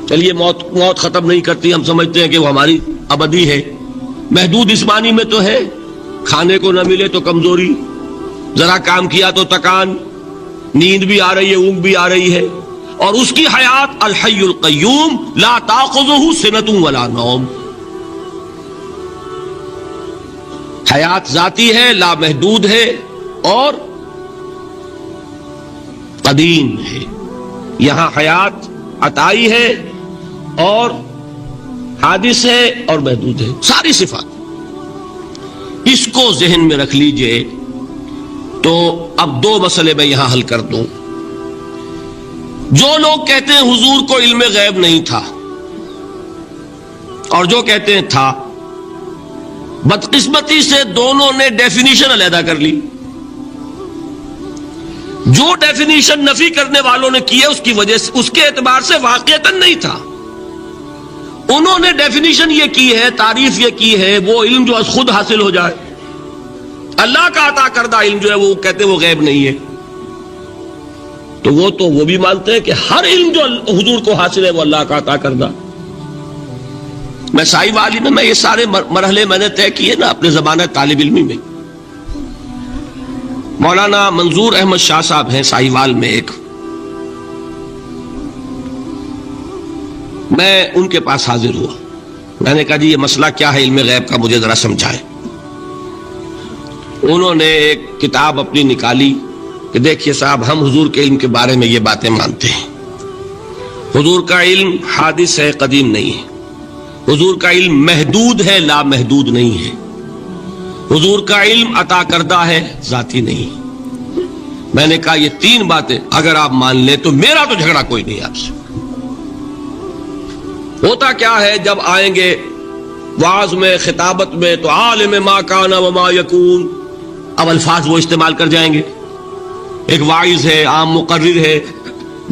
چلیے موت ختم نہیں کرتی، ہم سمجھتے ہیں کہ وہ ہماری ابدی ہے. محدود اس معنی میں تو ہے کھانے کو نہ ملے تو کمزوری، ذرا کام کیا تو تکان، نیند بھی آ رہی ہے، اونگ بھی آ رہی ہے. اور اس کی حیات الحی القیوم لا تاخذہ سنۃ ولا نوم. حیات ذاتی ہے، لامحدود ہے اور قدیم ہے. یہاں حیات عطائی ہے اور حادث ہے اور محدود ہے، ساری صفات. اس کو ذہن میں رکھ لیجئے. تو اب دو مسئلے میں یہاں حل کر دوں. جو لوگ کہتے ہیں حضور کو علم غیب نہیں تھا اور جو کہتے ہیں تھا، بدقسمتی سے دونوں نے ڈیفینیشن علیحدہ کر لی. جو ڈیفینیشن نفی کرنے والوں نے کی ہے اس کی وجہ سے، اس کے اعتبار سے واقعتاً نہیں تھا. انہوں نے ڈیفینیشن یہ کی ہے، تعریف یہ کی ہے، وہ علم جو خود حاصل ہو جائے. اللہ کا عطا کردہ علم جو ہے وہ کہتے ہیں وہ غیب نہیں ہے. تو وہ بھی مانتے ہیں کہ ہر علم جو حضور کو حاصل ہے وہ اللہ کا عطا کردہ. میں سائی والی میں یہ سارے مرحلے میں نے طے کیے نا اپنے زمانہ طالب علمی میں. مولانا منظور احمد شاہ صاحب ہیں سائی وال میں ایک، میں ان کے پاس حاضر ہوا. میں نے کہا جی یہ مسئلہ کیا ہے علم غیب کا، مجھے ذرا سمجھائیں. انہوں نے ایک کتاب اپنی نکالی کہ دیکھیے صاحب، ہم حضور کے علم کے بارے میں یہ باتیں مانتے ہیں. حضور کا علم حادث ہے، قدیم نہیں ہے. حضور کا علم محدود ہے، لا محدود نہیں ہے. حضور کا علم عطا کردہ ہے، ذاتی نہیں. میں نے کہا یہ تین باتیں اگر آپ مان لیں تو میرا تو جھگڑا کوئی نہیں آپ سے. ہوتا کیا ہے جب آئیں گے وعظ میں، خطابت میں، تو عالم ما کان وما یکون، اب الفاظ وہ استعمال کر جائیں گے. ایک واعظ ہے، عام مقرر ہے،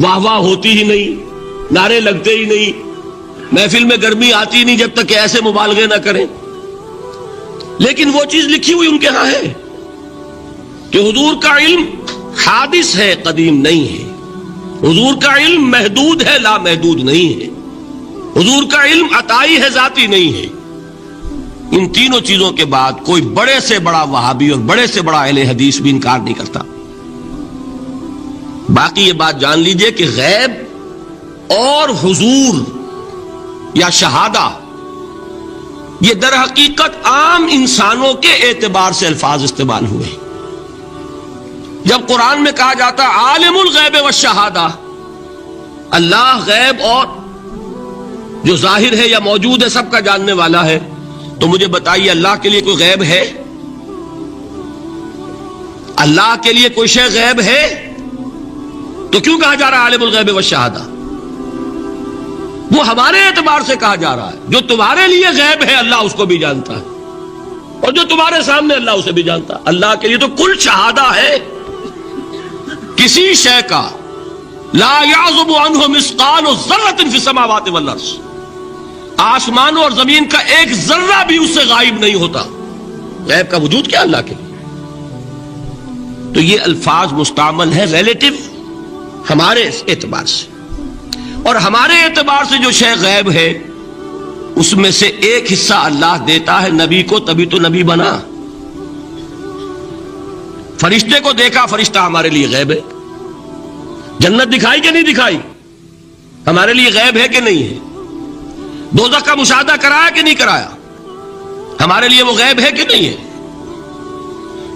واہ واہ ہوتی ہی نہیں، نعرے لگتے ہی نہیں، محفل میں گرمی آتی نہیں جب تک کہ ایسے مبالغے نہ کریں. لیکن وہ چیز لکھی ہوئی ان کے ہاں ہے کہ حضور کا علم حادث ہے، قدیم نہیں ہے. حضور کا علم محدود ہے، لا محدود نہیں ہے. حضور کا علم عطائی ہے، ذاتی نہیں ہے. ان تینوں چیزوں کے بعد کوئی بڑے سے بڑا وہابی اور بڑے سے بڑا اہل حدیث بھی انکار نہیں کرتا. باقی یہ بات جان لیجئے کہ غیب اور حضور یا شہادہ یہ در حقیقت عام انسانوں کے اعتبار سے الفاظ استعمال ہوئے. جب قرآن میں کہا جاتا عالم الغیب والشہادہ، اللہ غیب اور جو ظاہر ہے یا موجود ہے سب کا جاننے والا ہے، تو مجھے بتائیے اللہ کے لیے کوئی غیب ہے؟ اللہ کے لیے کوئی شے غیب ہے؟ تو کیوں کہا جا رہا ہے عالم الغیب والشہادہ؟ وہ ہمارے اعتبار سے کہا جا رہا ہے. جو تمہارے لیے غیب ہے اللہ اس کو بھی جانتا ہے، اور جو تمہارے سامنے اللہ اسے بھی جانتا ہے. اللہ کے لیے تو کل شہادہ ہے. کسی شے کا لا یعزب عنہ مثقال ذرۃ فی السماوات والارض، آسمانوں اور زمین کا ایک ذرہ بھی اس سے غائب نہیں ہوتا. غیب کا وجود کیا اللہ کے لیے؟ تو یہ الفاظ مستعمل ہے ریلیٹو ہمارے اعتبار سے، اور ہمارے اعتبار سے جو شے غیب ہے اس میں سے ایک حصہ اللہ دیتا ہے نبی کو، تبھی تو نبی بنا. فرشتے کو دیکھا، فرشتہ ہمارے لیے غیب ہے. جنت دکھائی کہ نہیں دکھائی، ہمارے لیے غیب ہے کہ نہیں ہے. دوزخ کا مشاہدہ کرایا کہ نہیں کرایا، ہمارے لیے وہ غیب ہے کہ نہیں ہے.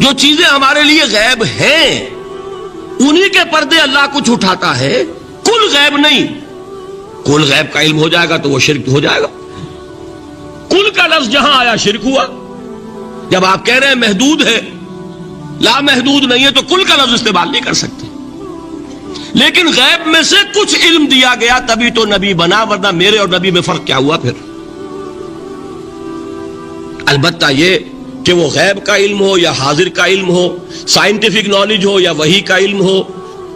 جو چیزیں ہمارے لیے غیب ہیں انہی کے پردے اللہ کچھ اٹھاتا ہے. کل غیب نہیں. کل غیب کا علم ہو جائے گا تو وہ شرک ہو جائے گا. کل کا لفظ جہاں آیا شرک ہوا. جب آپ کہہ رہے ہیں محدود ہے، لا محدود نہیں ہے، تو کل کا لفظ استعمال نہیں کر سکتے. لیکن غیب میں سے کچھ علم دیا گیا تبھی تو نبی بنا، ورنہ میرے اور نبی میں فرق کیا ہوا پھر؟ البتہ یہ کہ وہ غیب کا علم ہو یا حاضر کا علم ہو، سائنٹیفک نالج ہو یا وحی کا علم ہو،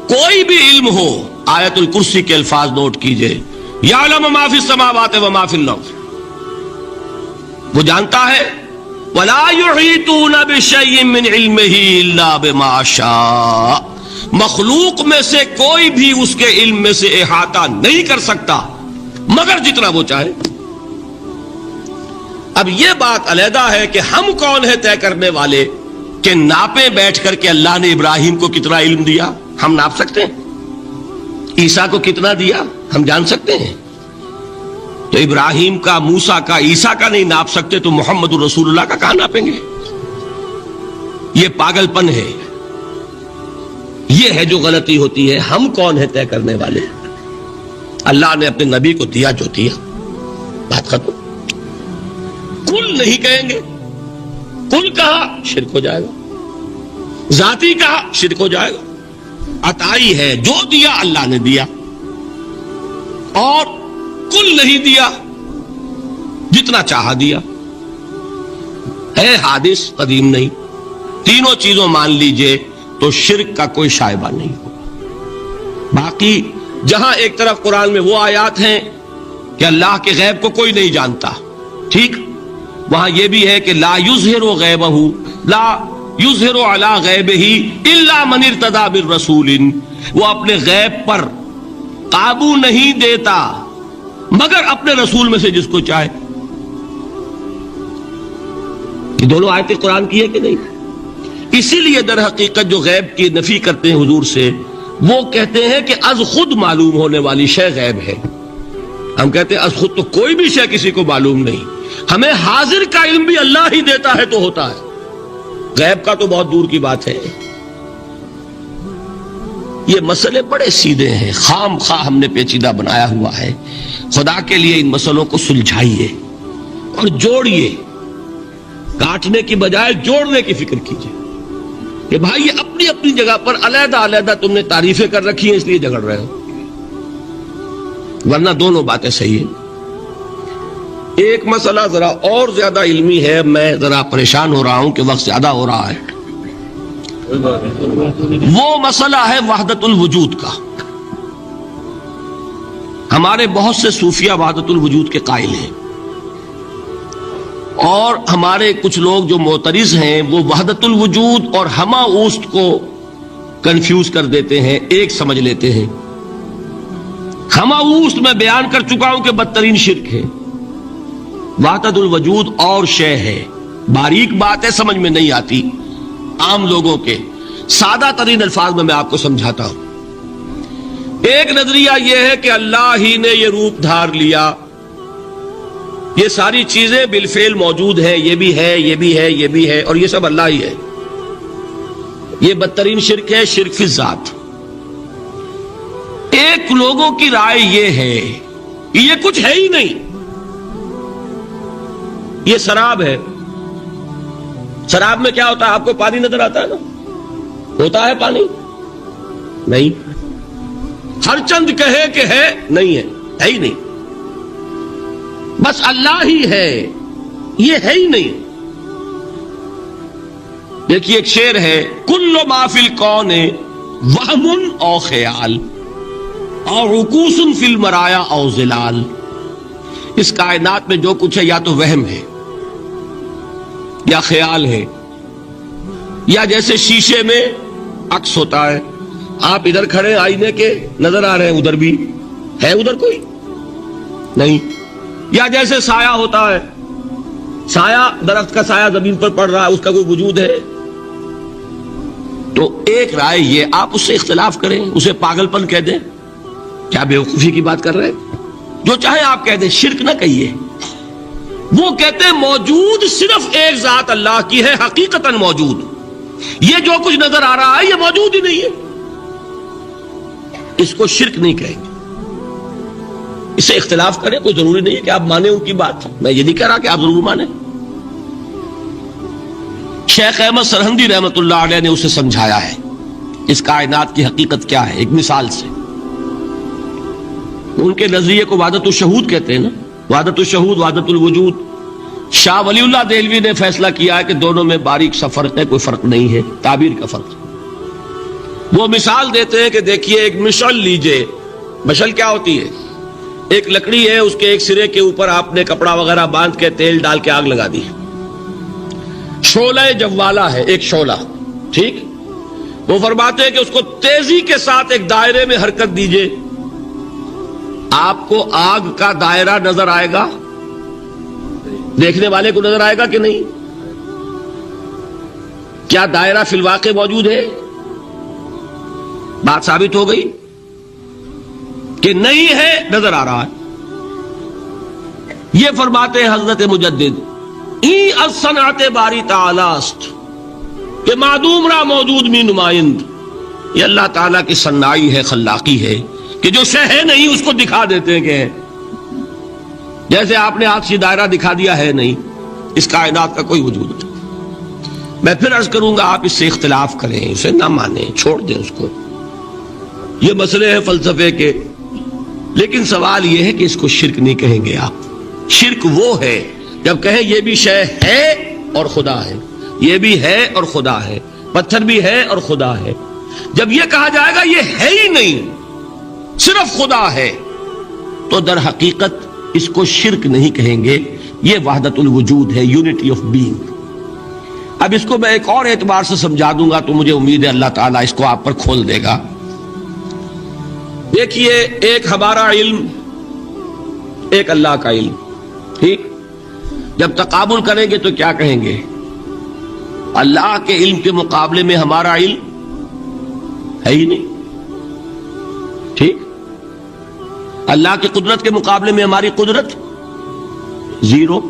کوئی بھی علم ہو، آیت الکرسی کے الفاظ نوٹ کیجئے، یعلم ما فی السماوات و ما فی الارض، وہ جانتا ہے ولا یحیطون بشیء من علمہ الا بما شاء، مخلوق میں سے کوئی بھی اس کے علم میں سے احاطہ نہیں کر سکتا مگر جتنا وہ چاہے۔ اب یہ بات علیحدہ ہے کہ ہم کون ہے طے کرنے والے کہ ناپیں بیٹھ کر کے اللہ نے ابراہیم کو کتنا علم دیا، ہم ناپ سکتے ہیں؟ عیسیٰ کو کتنا دیا ہم جان سکتے ہیں؟ تو ابراہیم کا، موسیٰ کا، عیسیٰ کا نہیں ناپ سکتے تو محمد رسول اللہ کا کہاں ناپیں گے؟ یہ پاگل پن ہے، یہ ہے جو غلطی ہوتی ہے۔ ہم کون ہے طے کرنے والے؟ اللہ نے اپنے نبی کو دیا جو دیا، بات ختم۔ کل نہیں کہیں گے، کل کہا شرک ہو جائے گا، ذاتی کہا شرک ہو جائے گا۔ عطائی ہے، جو دیا اللہ نے دیا، اور کل نہیں دیا، جتنا چاہا دیا۔ ہے حادث، قدیم نہیں، تینوں چیزوں مان لیجئے تو شرک کا کوئی شائبہ نہیں ہوگا۔ باقی جہاں ایک طرف قرآن میں وہ آیات ہیں کہ اللہ کے غیب کو کوئی نہیں جانتا، ٹھیک، وہاں یہ بھی ہے کہ لا یظہر غیبہ، لا یظہر علی غیبہ الا من ارتضی بالرسول، وہ اپنے غیب پر قابو نہیں دیتا مگر اپنے رسول میں سے جس کو چاہے۔ یہ دونوں آیتیں قرآن کی ہے کہ نہیں؟ اسی لیے در حقیقت جو غیب کی نفی کرتے ہیں حضور سے، وہ کہتے ہیں کہ از خود معلوم ہونے والی شے غیب ہے۔ ہم کہتے ہیں از خود تو کوئی بھی شے کسی کو معلوم نہیں، ہمیں حاضر کا علم بھی اللہ ہی دیتا ہے تو ہوتا ہے، غیب کا تو بہت دور کی بات ہے۔ یہ مسئلے بڑے سیدھے ہیں، خام خواہ ہم نے پیچیدہ بنایا ہوا ہے۔ خدا کے لیے ان مسئلوں کو سلجھائیے اور جوڑیے، کاٹنے کی بجائے جوڑنے کی فکر کیجیے کہ بھائی یہ اپنی اپنی جگہ پر علیحدہ علیحدہ تم نے تعریفیں کر رکھی ہیں اس لیے جھگڑ رہے ہو، ورنہ دونوں باتیں صحیح ہیں۔ ایک مسئلہ ذرا اور زیادہ علمی ہے، میں ذرا پریشان ہو رہا ہوں کہ وقت زیادہ ہو رہا ہے۔ وہ مسئلہ ہے وحدت الوجود کا۔ ہمارے بہت سے صوفیہ وحدت الوجود کے قائل ہیں، اور ہمارے کچھ لوگ جو معترض ہیں وہ وحدت الوجود اور ہمہ اوست کو کنفیوز کر دیتے ہیں، ایک سمجھ لیتے ہیں۔ ہمہ اوست میں بیان کر چکا ہوں کہ بدترین شرک ہے، وحدت الوجود اور شے ہے، باریک باتیں سمجھ میں نہیں آتی عام لوگوں کے، سادہ ترین الفاظ میں آپ کو سمجھاتا ہوں۔ ایک نظریہ یہ ہے کہ اللہ ہی نے یہ روپ دھار لیا، یہ ساری چیزیں بالفعل موجود ہیں، یہ بھی ہے، یہ بھی ہے، یہ بھی ہے، اور یہ سب اللہ ہی ہے۔ یہ بدترین شرک ہے، شرک فی الذات۔ ایک لوگوں کی رائے یہ ہے کہ یہ کچھ ہے ہی نہیں، یہ سراب ہے۔ سراب میں کیا ہوتا ہے؟ آپ کو پانی نظر آتا ہے نا؟ ہوتا ہے پانی؟ نہیں۔ ہر چند کہے کہ ہے، نہیں ہے، ہے ہی نہیں، بس اللہ ہی ہے، یہ ہے ہی نہیں۔ دیکھیے ایک شعر ہے، کل ما فی الکون وہم او خیال اور رکوس فی المرایا او ظلال، اس کائنات میں جو کچھ ہے یا تو وہم ہے یا خیال ہے، یا جیسے شیشے میں عکس ہوتا ہے، آپ ادھر کھڑے آئینے کے نظر آ رہے ہیں، ادھر بھی ہے، ادھر کوئی نہیں، یا جیسے سایہ ہوتا ہے، سایہ درخت کا سایہ زمین پر پڑ رہا ہے، اس کا کوئی وجود ہے؟ تو ایک رائے یہ، آپ اس سے اختلاف کریں، اسے پاگل پن کہہ دیں، کیا بیوقوفی کی بات کر رہے ہیں؟ جو چاہے آپ کہہ دیں، شرک نہ کہیے۔ وہ کہتے ہیں موجود صرف ایک ذات اللہ کی ہے، حقیقتاً موجود، یہ جو کچھ نظر آ رہا ہے یہ موجود ہی نہیں ہے، اس کو شرک نہیں کہیں گے۔ اسے اختلاف کریں، کوئی ضروری نہیں ہے کہ آپ مانیں ان کی بات، میں یہ نہیں کہہ رہا کہ آپ ضرور مانیں۔ شیخ احمد سرہندی رحمۃ اللہ علیہ نے اسے سمجھایا ہے اس کائنات کی حقیقت کیا ہے، ایک مثال سے۔ ان کے نظریے کو وحدت الشہود کہتے ہیں نا، وحدت الشہود، وحدت الوجود۔ شاہ ولی اللہ دہلوی نے فیصلہ کیا ہے کہ دونوں میں باریک سا فرق ہے، کوئی فرق نہیں ہے، تعبیر کا فرق۔ وہ مثال دیتے ہیں کہ دیکھیے ایک مشعل لیجئے، مشعل کیا ہوتی ہے؟ ایک لکڑی ہے، اس کے ایک سرے کے اوپر آپ نے کپڑا وغیرہ باندھ کے تیل ڈال کے آگ لگا دی، شعلہ جوالا ہے، ایک شعلہ، ٹھیک؟ وہ فرماتے ہیں کہ اس کو تیزی کے ساتھ ایک دائرے میں حرکت دیجئے، آپ کو آگ کا دائرہ نظر آئے گا؟ دیکھنے والے کو نظر آئے گا کہ نہیں؟ کیا دائرہ فی الواقع موجود ہے؟ بات ثابت ہو گئی کہ نہیں ہے، نظر آ رہا ہے۔ یہ فرماتے ہیں حضرت مجدد ای الصنعت باری تعالی است کہ معدوم را موجود می نمائند، یہ اللہ تعالیٰ کی صنائی ہے، خلاقی ہے کہ جو شے ہے نہیں اس کو دکھا دیتے ہیں کہ ہے۔ جیسے آپ نے آج سے دائرہ دکھا دیا ہے نہیں، اس کائنات کا کوئی وجود نہیں۔ میں پھر عرض کروں گا، آپ اس سے اختلاف کریں، اسے نہ مانیں، چھوڑ دیں اس کو، یہ مسئلے ہیں فلسفے کے، لیکن سوال یہ ہے کہ اس کو شرک نہیں کہیں گے آپ۔ شرک وہ ہے جب کہیں یہ بھی شے ہے اور خدا ہے، یہ بھی ہے اور خدا ہے، پتھر بھی ہے اور خدا ہے۔ جب یہ کہا جائے گا یہ ہے ہی نہیں، صرف خدا ہے، تو در حقیقت اس کو شرک نہیں کہیں گے، یہ وحدت الوجود ہے، یونٹی آف بینگ۔ اب اس کو میں ایک اور اعتبار سے سمجھا دوں گا تو مجھے امید ہے اللہ تعالیٰ اس کو آپ پر کھول دے گا۔ دیکھیے، ایک ہمارا علم، ایک اللہ کا علم، ٹھیک؟ جب تقابل کریں گے تو کیا کہیں گے؟ اللہ کے علم کے مقابلے میں ہمارا علم ہے ہی نہیں، ٹھیک؟ اللہ کی قدرت کے مقابلے میں ہماری قدرت زیرو،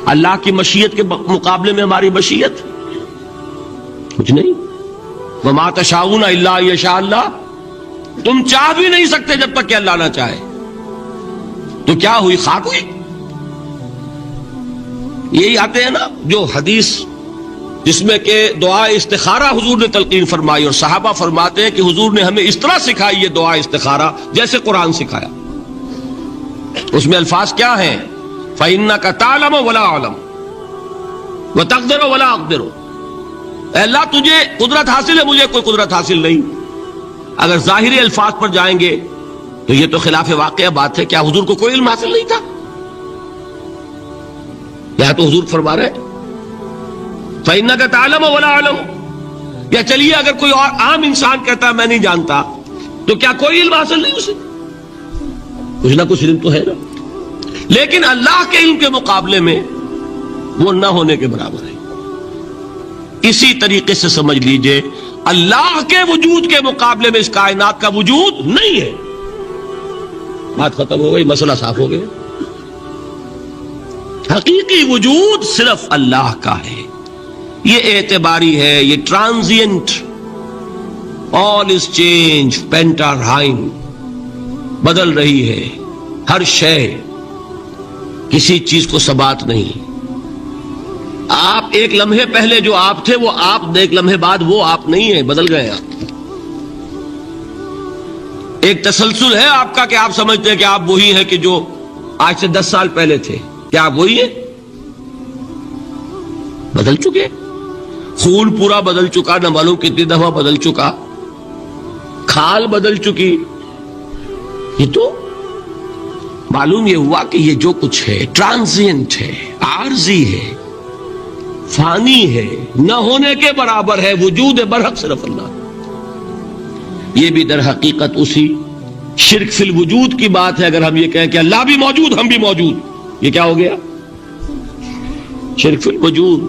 اللہ کی مشیت کے مقابلے میں ہماری مشیت کچھ نہیں۔ وما تشاؤون الا ان یشاء اللہ، تم چاہ بھی نہیں سکتے جب تک کہ اللہ نہ چاہے۔ تو کیا ہوئی؟ خاک ہوئی۔ یہی آتے ہیں نا جو حدیث جس میں کہ دعا استخارہ حضور نے تلقین فرمائی، اور صحابہ فرماتے ہیں کہ حضور نے ہمیں اس طرح سکھائی یہ دعا استخارہ جیسے قرآن سکھایا۔ اس میں الفاظ کیا ہیں؟ فَإِنَّكَ تَعْلَمُ وَلَا أَعْلَمُ وَتَقْدِرُ وَلَا أَقْدِرُ، اے اللہ تجھے قدرت حاصل ہے، مجھے کوئی قدرت حاصل نہیں۔ اگر ظاہری الفاظ پر جائیں گے تو یہ تو خلاف واقعہ بات ہے۔ کیا حضور کو کوئی علم حاصل نہیں تھا؟ یہاں تو حضور فرما رہے فَإِنَّكَ تَعْلَمُ وَلَا أَعْلَمُ، یا چلیے اگر کوئی اور عام انسان کہتا ہے میں نہیں جانتا، تو کیا کوئی علم حاصل نہیں اسے؟ کچھ نہ کچھ علم تو ہے نا۔ لیکن اللہ کے علم کے مقابلے میں وہ نہ ہونے کے برابر ہے۔ اسی طریقے سے سمجھ لیجئے اللہ کے وجود کے مقابلے میں اس کائنات کا وجود نہیں ہے۔ بات ختم ہو گئی، مسئلہ صاف ہو گیا۔ حقیقی وجود صرف اللہ کا ہے، یہ اعتباری ہے، یہ ٹرانزینٹ، آل از چینج، پینٹارائم، بدل رہی ہے ہر شے، کسی چیز کو ثبات نہیں۔ آپ ایک لمحے پہلے جو آپ تھے وہ آپ، ایک لمحے بعد وہ آپ نہیں ہیں، بدل گئے آپ۔ ایک تسلسل ہے آپ کا کہ آپ سمجھتے ہیں کہ آپ وہی ہیں کہ جو آج سے 10 سال پہلے تھے۔ کیا آپ وہی ہیں؟ بدل چکے، خون پورا بدل چکا، نہ معلوم کتنی دفعہ بدل چکا، کھال بدل چکی۔ یہ تو معلوم یہ ہوا کہ یہ جو کچھ ہے ٹرانزینٹ ہے، عارضی ہے، فانی ہے، نہ ہونے کے برابر ہے، وجود برحق صرف اللہ۔ یہ بھی در حقیقت اسی شرک فی الوجود کی بات ہے۔ اگر ہم یہ کہیں کہ اللہ بھی موجود ہم بھی موجود، یہ کیا ہو گیا؟ شرک فی الوجود۔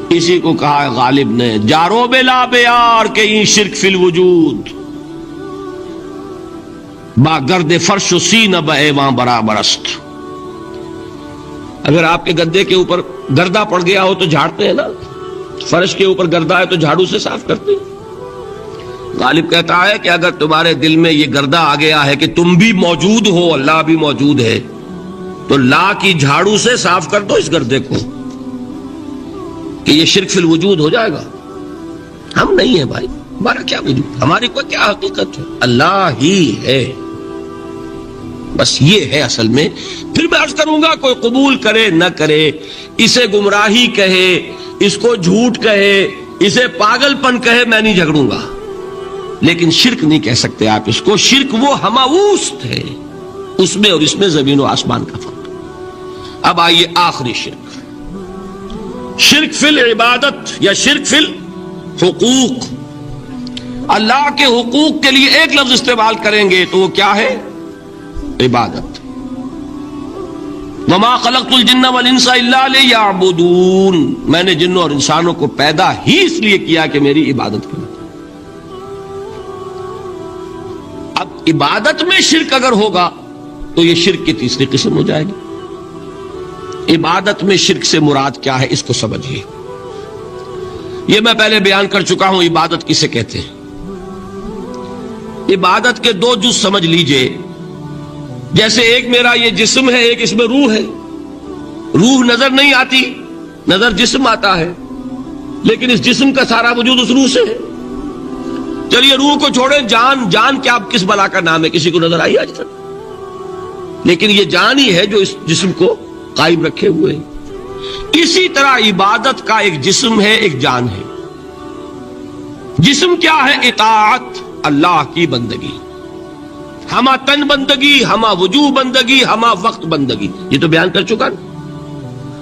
اسی کو کہا ہے غالب نے جارو بلا بیار کہ یہ شرک فی الوجود، با گرد فرش و سینہ با ایوان برابر است۔ اگر آپ کے گدے کے اوپر گردہ پڑ گیا ہو تو جھاڑتے ہیں نا، فرش کے اوپر گردہ ہے تو جھاڑو سے صاف کرتے ہیں۔ غالب کہتا ہے کہ اگر تمہارے دل میں یہ گردہ آ گیا ہے کہ تم بھی موجود ہو، اللہ بھی موجود ہے، تو لا کی جھاڑو سے صاف کر دو اس گردے کو، کہ یہ شرک فی الوجود ہو جائے گا۔ ہم نہیں ہیں بھائی، ہمارا کیا وجود، ہماری کوئی کیا حقیقت ہے؟ اللہ ہی ہے، بس یہ ہے اصل میں۔ پھر میں عرض کروں گا کوئی قبول کرے نہ کرے، اسے گمراہی کہے، اس کو جھوٹ کہے، اسے پاگل پن کہے، میں نہیں جھگڑوں گا۔ لیکن شرک نہیں کہہ سکتے آپ اس کو. شرک وہ ہماوست ہے، اس میں اور اس میں زمین و آسمان کا فرق. اب آئیے آخری شرک، شرک فی العبادت یا شرک فی الحقوق. اللہ کے حقوق کے لیے ایک لفظ استعمال کریں گے تو وہ کیا ہے؟ عبادت. وما خلقت الجن والانس الا لیعبدون، میں نے جنوں اور انسانوں کو پیدا ہی اس لیے کیا کہ میری عبادت کریں. اب عبادت میں شرک اگر ہوگا تو یہ شرک کی تیسری قسم ہو جائے گی. عبادت میں شرک سے مراد کیا ہے اس کو سمجھیے. یہ میں پہلے بیان کر چکا ہوں عبادت کسے کہتے ہیں. عبادت کے دو جز سمجھ لیجئے. جیسے ایک میرا یہ جسم ہے، ایک اس میں روح ہے. روح نظر نہیں آتی، نظر جسم آتا ہے، لیکن اس جسم کا سارا وجود اس روح سے ہے. چلیے روح کو چھوڑیں، جان کیا کس بلا کا نام ہے؟ کسی کو نظر آئی آج تک؟ لیکن یہ جان ہی ہے جو اس جسم کو قائم رکھے ہوئے. اسی طرح عبادت کا ایک جسم ہے، ایک جان ہے. جسم کیا ہے؟ اطاعت، اللہ کی بندگی، ہما تن بندگی، ہما وجوہ بندگی، ہما وقت بندگی، یہ تو بیان کر چکا.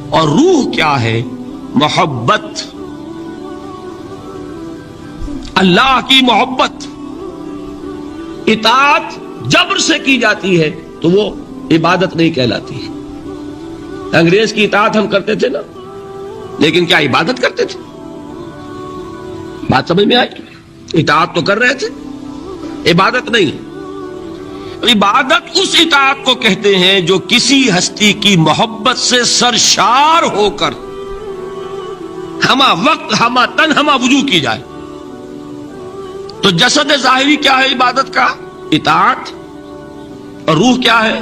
اور روح کیا ہے؟ محبت، اللہ کی محبت. اطاعت جبر سے کی جاتی ہے تو وہ عبادت نہیں کہلاتی. انگریز کی اطاعت ہم کرتے تھے نا، لیکن کیا عبادت کرتے تھے؟ بات سمجھ میں آئی؟ اطاعت تو کر رہے تھے، عبادت نہیں. عبادت اس اطاعت کو کہتے ہیں جو کسی ہستی کی محبت سے سرشار ہو کر ہما وقت، ہما تن، ہما وجوہ کی جائے. تو جسد ظاہری کیا ہے عبادت کا؟ اطاعت. اور روح کیا ہے؟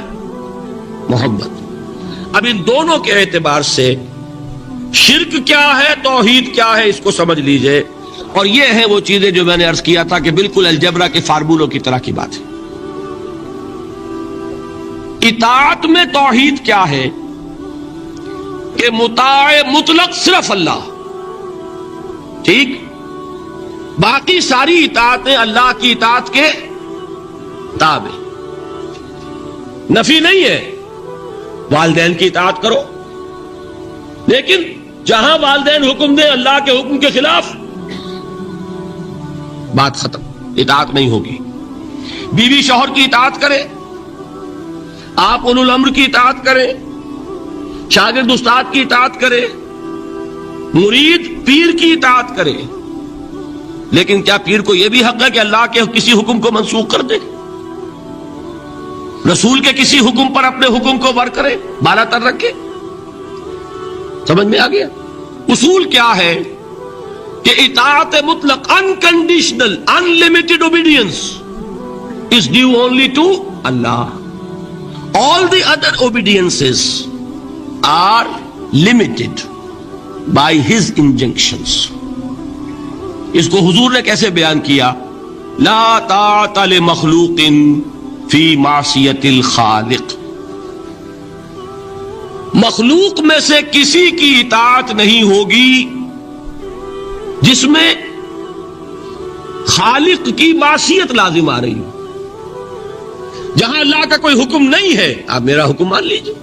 محبت. اب ان دونوں کے اعتبار سے شرک کیا ہے، توحید کیا ہے، اس کو سمجھ لیجئے. اور یہ ہیں وہ چیزیں جو میں نے عرض کیا تھا کہ بالکل الجبرا کے فارمولوں کی طرح کی بات ہے. اطاعت میں توحید کیا ہے کہ مطاع مطلق صرف اللہ، ٹھیک، باقی ساری اطاعتیں اللہ کی اطاعت کے تابع. نفی نہیں ہے، والدین کی اطاعت کرو، لیکن جہاں والدین حکم دیں اللہ کے حکم کے خلاف، بات ختم، اطاعت نہیں ہوگی. بیوی شوہر کی اطاعت کرے، آپ اولو الامر کی اطاعت کریں، شاگرد استاد کی اطاعت کرے، مرید پیر کی اطاعت کرے، لیکن کیا پیر کو یہ بھی حق ہے کہ اللہ کے کسی حکم کو منسوخ کر دے؟ رسول کے کسی حکم پر اپنے حکم کو ور کرے، بالا تر رکھے؟ سمجھ میں آ گیا؟ اصول کیا ہے کہ اطاعت مطلق، unconditional, unlimited obedience is due only to Allah. All the other obediences are limited by His injunctions. اس کو حضور نے کیسے بیان کیا؟ لا طاعت لمخلوق فی معصیت الخالق. مخلوق میں سے کسی کی اطاعت نہیں ہوگی جس میں خالق کی معصیت لازم آ رہی ہو. جہاں اللہ کا کوئی حکم نہیں ہے آپ میرا حکم مان لیجئے،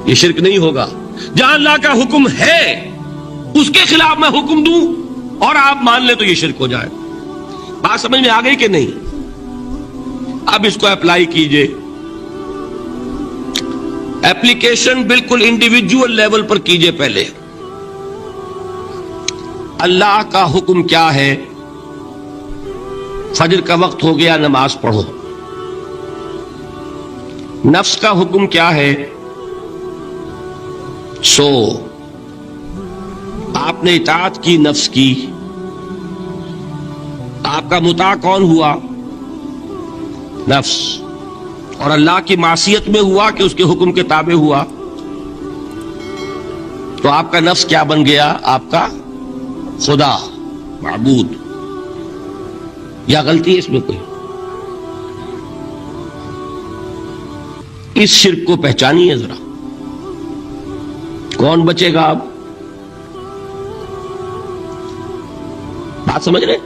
یہ شرک نہیں ہوگا. جہاں اللہ کا حکم ہے اس کے خلاف میں حکم دوں اور آپ مان لیں تو یہ شرک ہو جائے. بات سمجھ میں آ گئی کہ نہیں؟ اب اس کو اپلائی کیجئے. ایپلیکیشن بالکل انڈیویجول لیول پر کیجئے. پہلے اللہ کا حکم کیا ہے؟ فجر کا وقت ہو گیا، نماز پڑھو. نفس کا حکم کیا ہے؟ سو. آپ نے اطاعت کی نفس کی، آپ کا مطاع کون ہوا؟ نفس. اور اللہ کی معصیت میں ہوا کہ اس کے حکم کے تابع ہوا، تو آپ کا نفس کیا بن گیا؟ آپ کا خدا، معبود. یا غلطی ہے اس میں کوئی؟ اس شرک کو پہچانیے ذرا. کون بچے گا؟ اب بات سمجھ رہے؟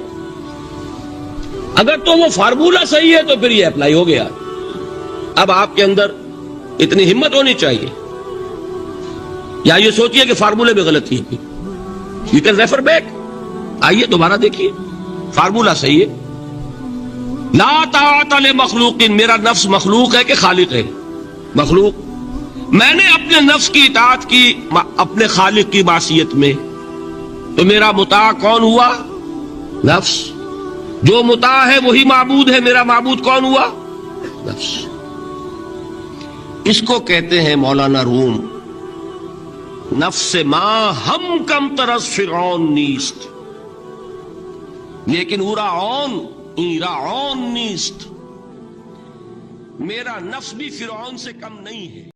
اگر تو وہ فارمولہ صحیح ہے تو پھر یہ اپلائی ہو گیا. اب آپ کے اندر اتنی ہمت ہونی چاہیے, یا یہ سوچیے کہ فارمولے میں غلطی ہے, یو کین ریفر بیک, آئیے دوبارہ دیکھیے فارمولہ صحیح ہے. لا طاعت لمخلوق, میرا نفس مخلوق ہے کہ خالق ہے؟ مخلوق. میں نے اپنے نفس کی اطاعت کی اپنے خالق کی معصیت میں, تو میرا مطاع کون ہوا؟ نفس. جو مطاع ہے وہی معبود ہے, میرا معبود کون ہوا؟ نفس. اس کو کہتے ہیں مولانا روم, نفس ما ہم کم ترس فرعون نیست, لیکن اورا عون نیست. میرا نفس بھی فرعون سے کم نہیں ہے.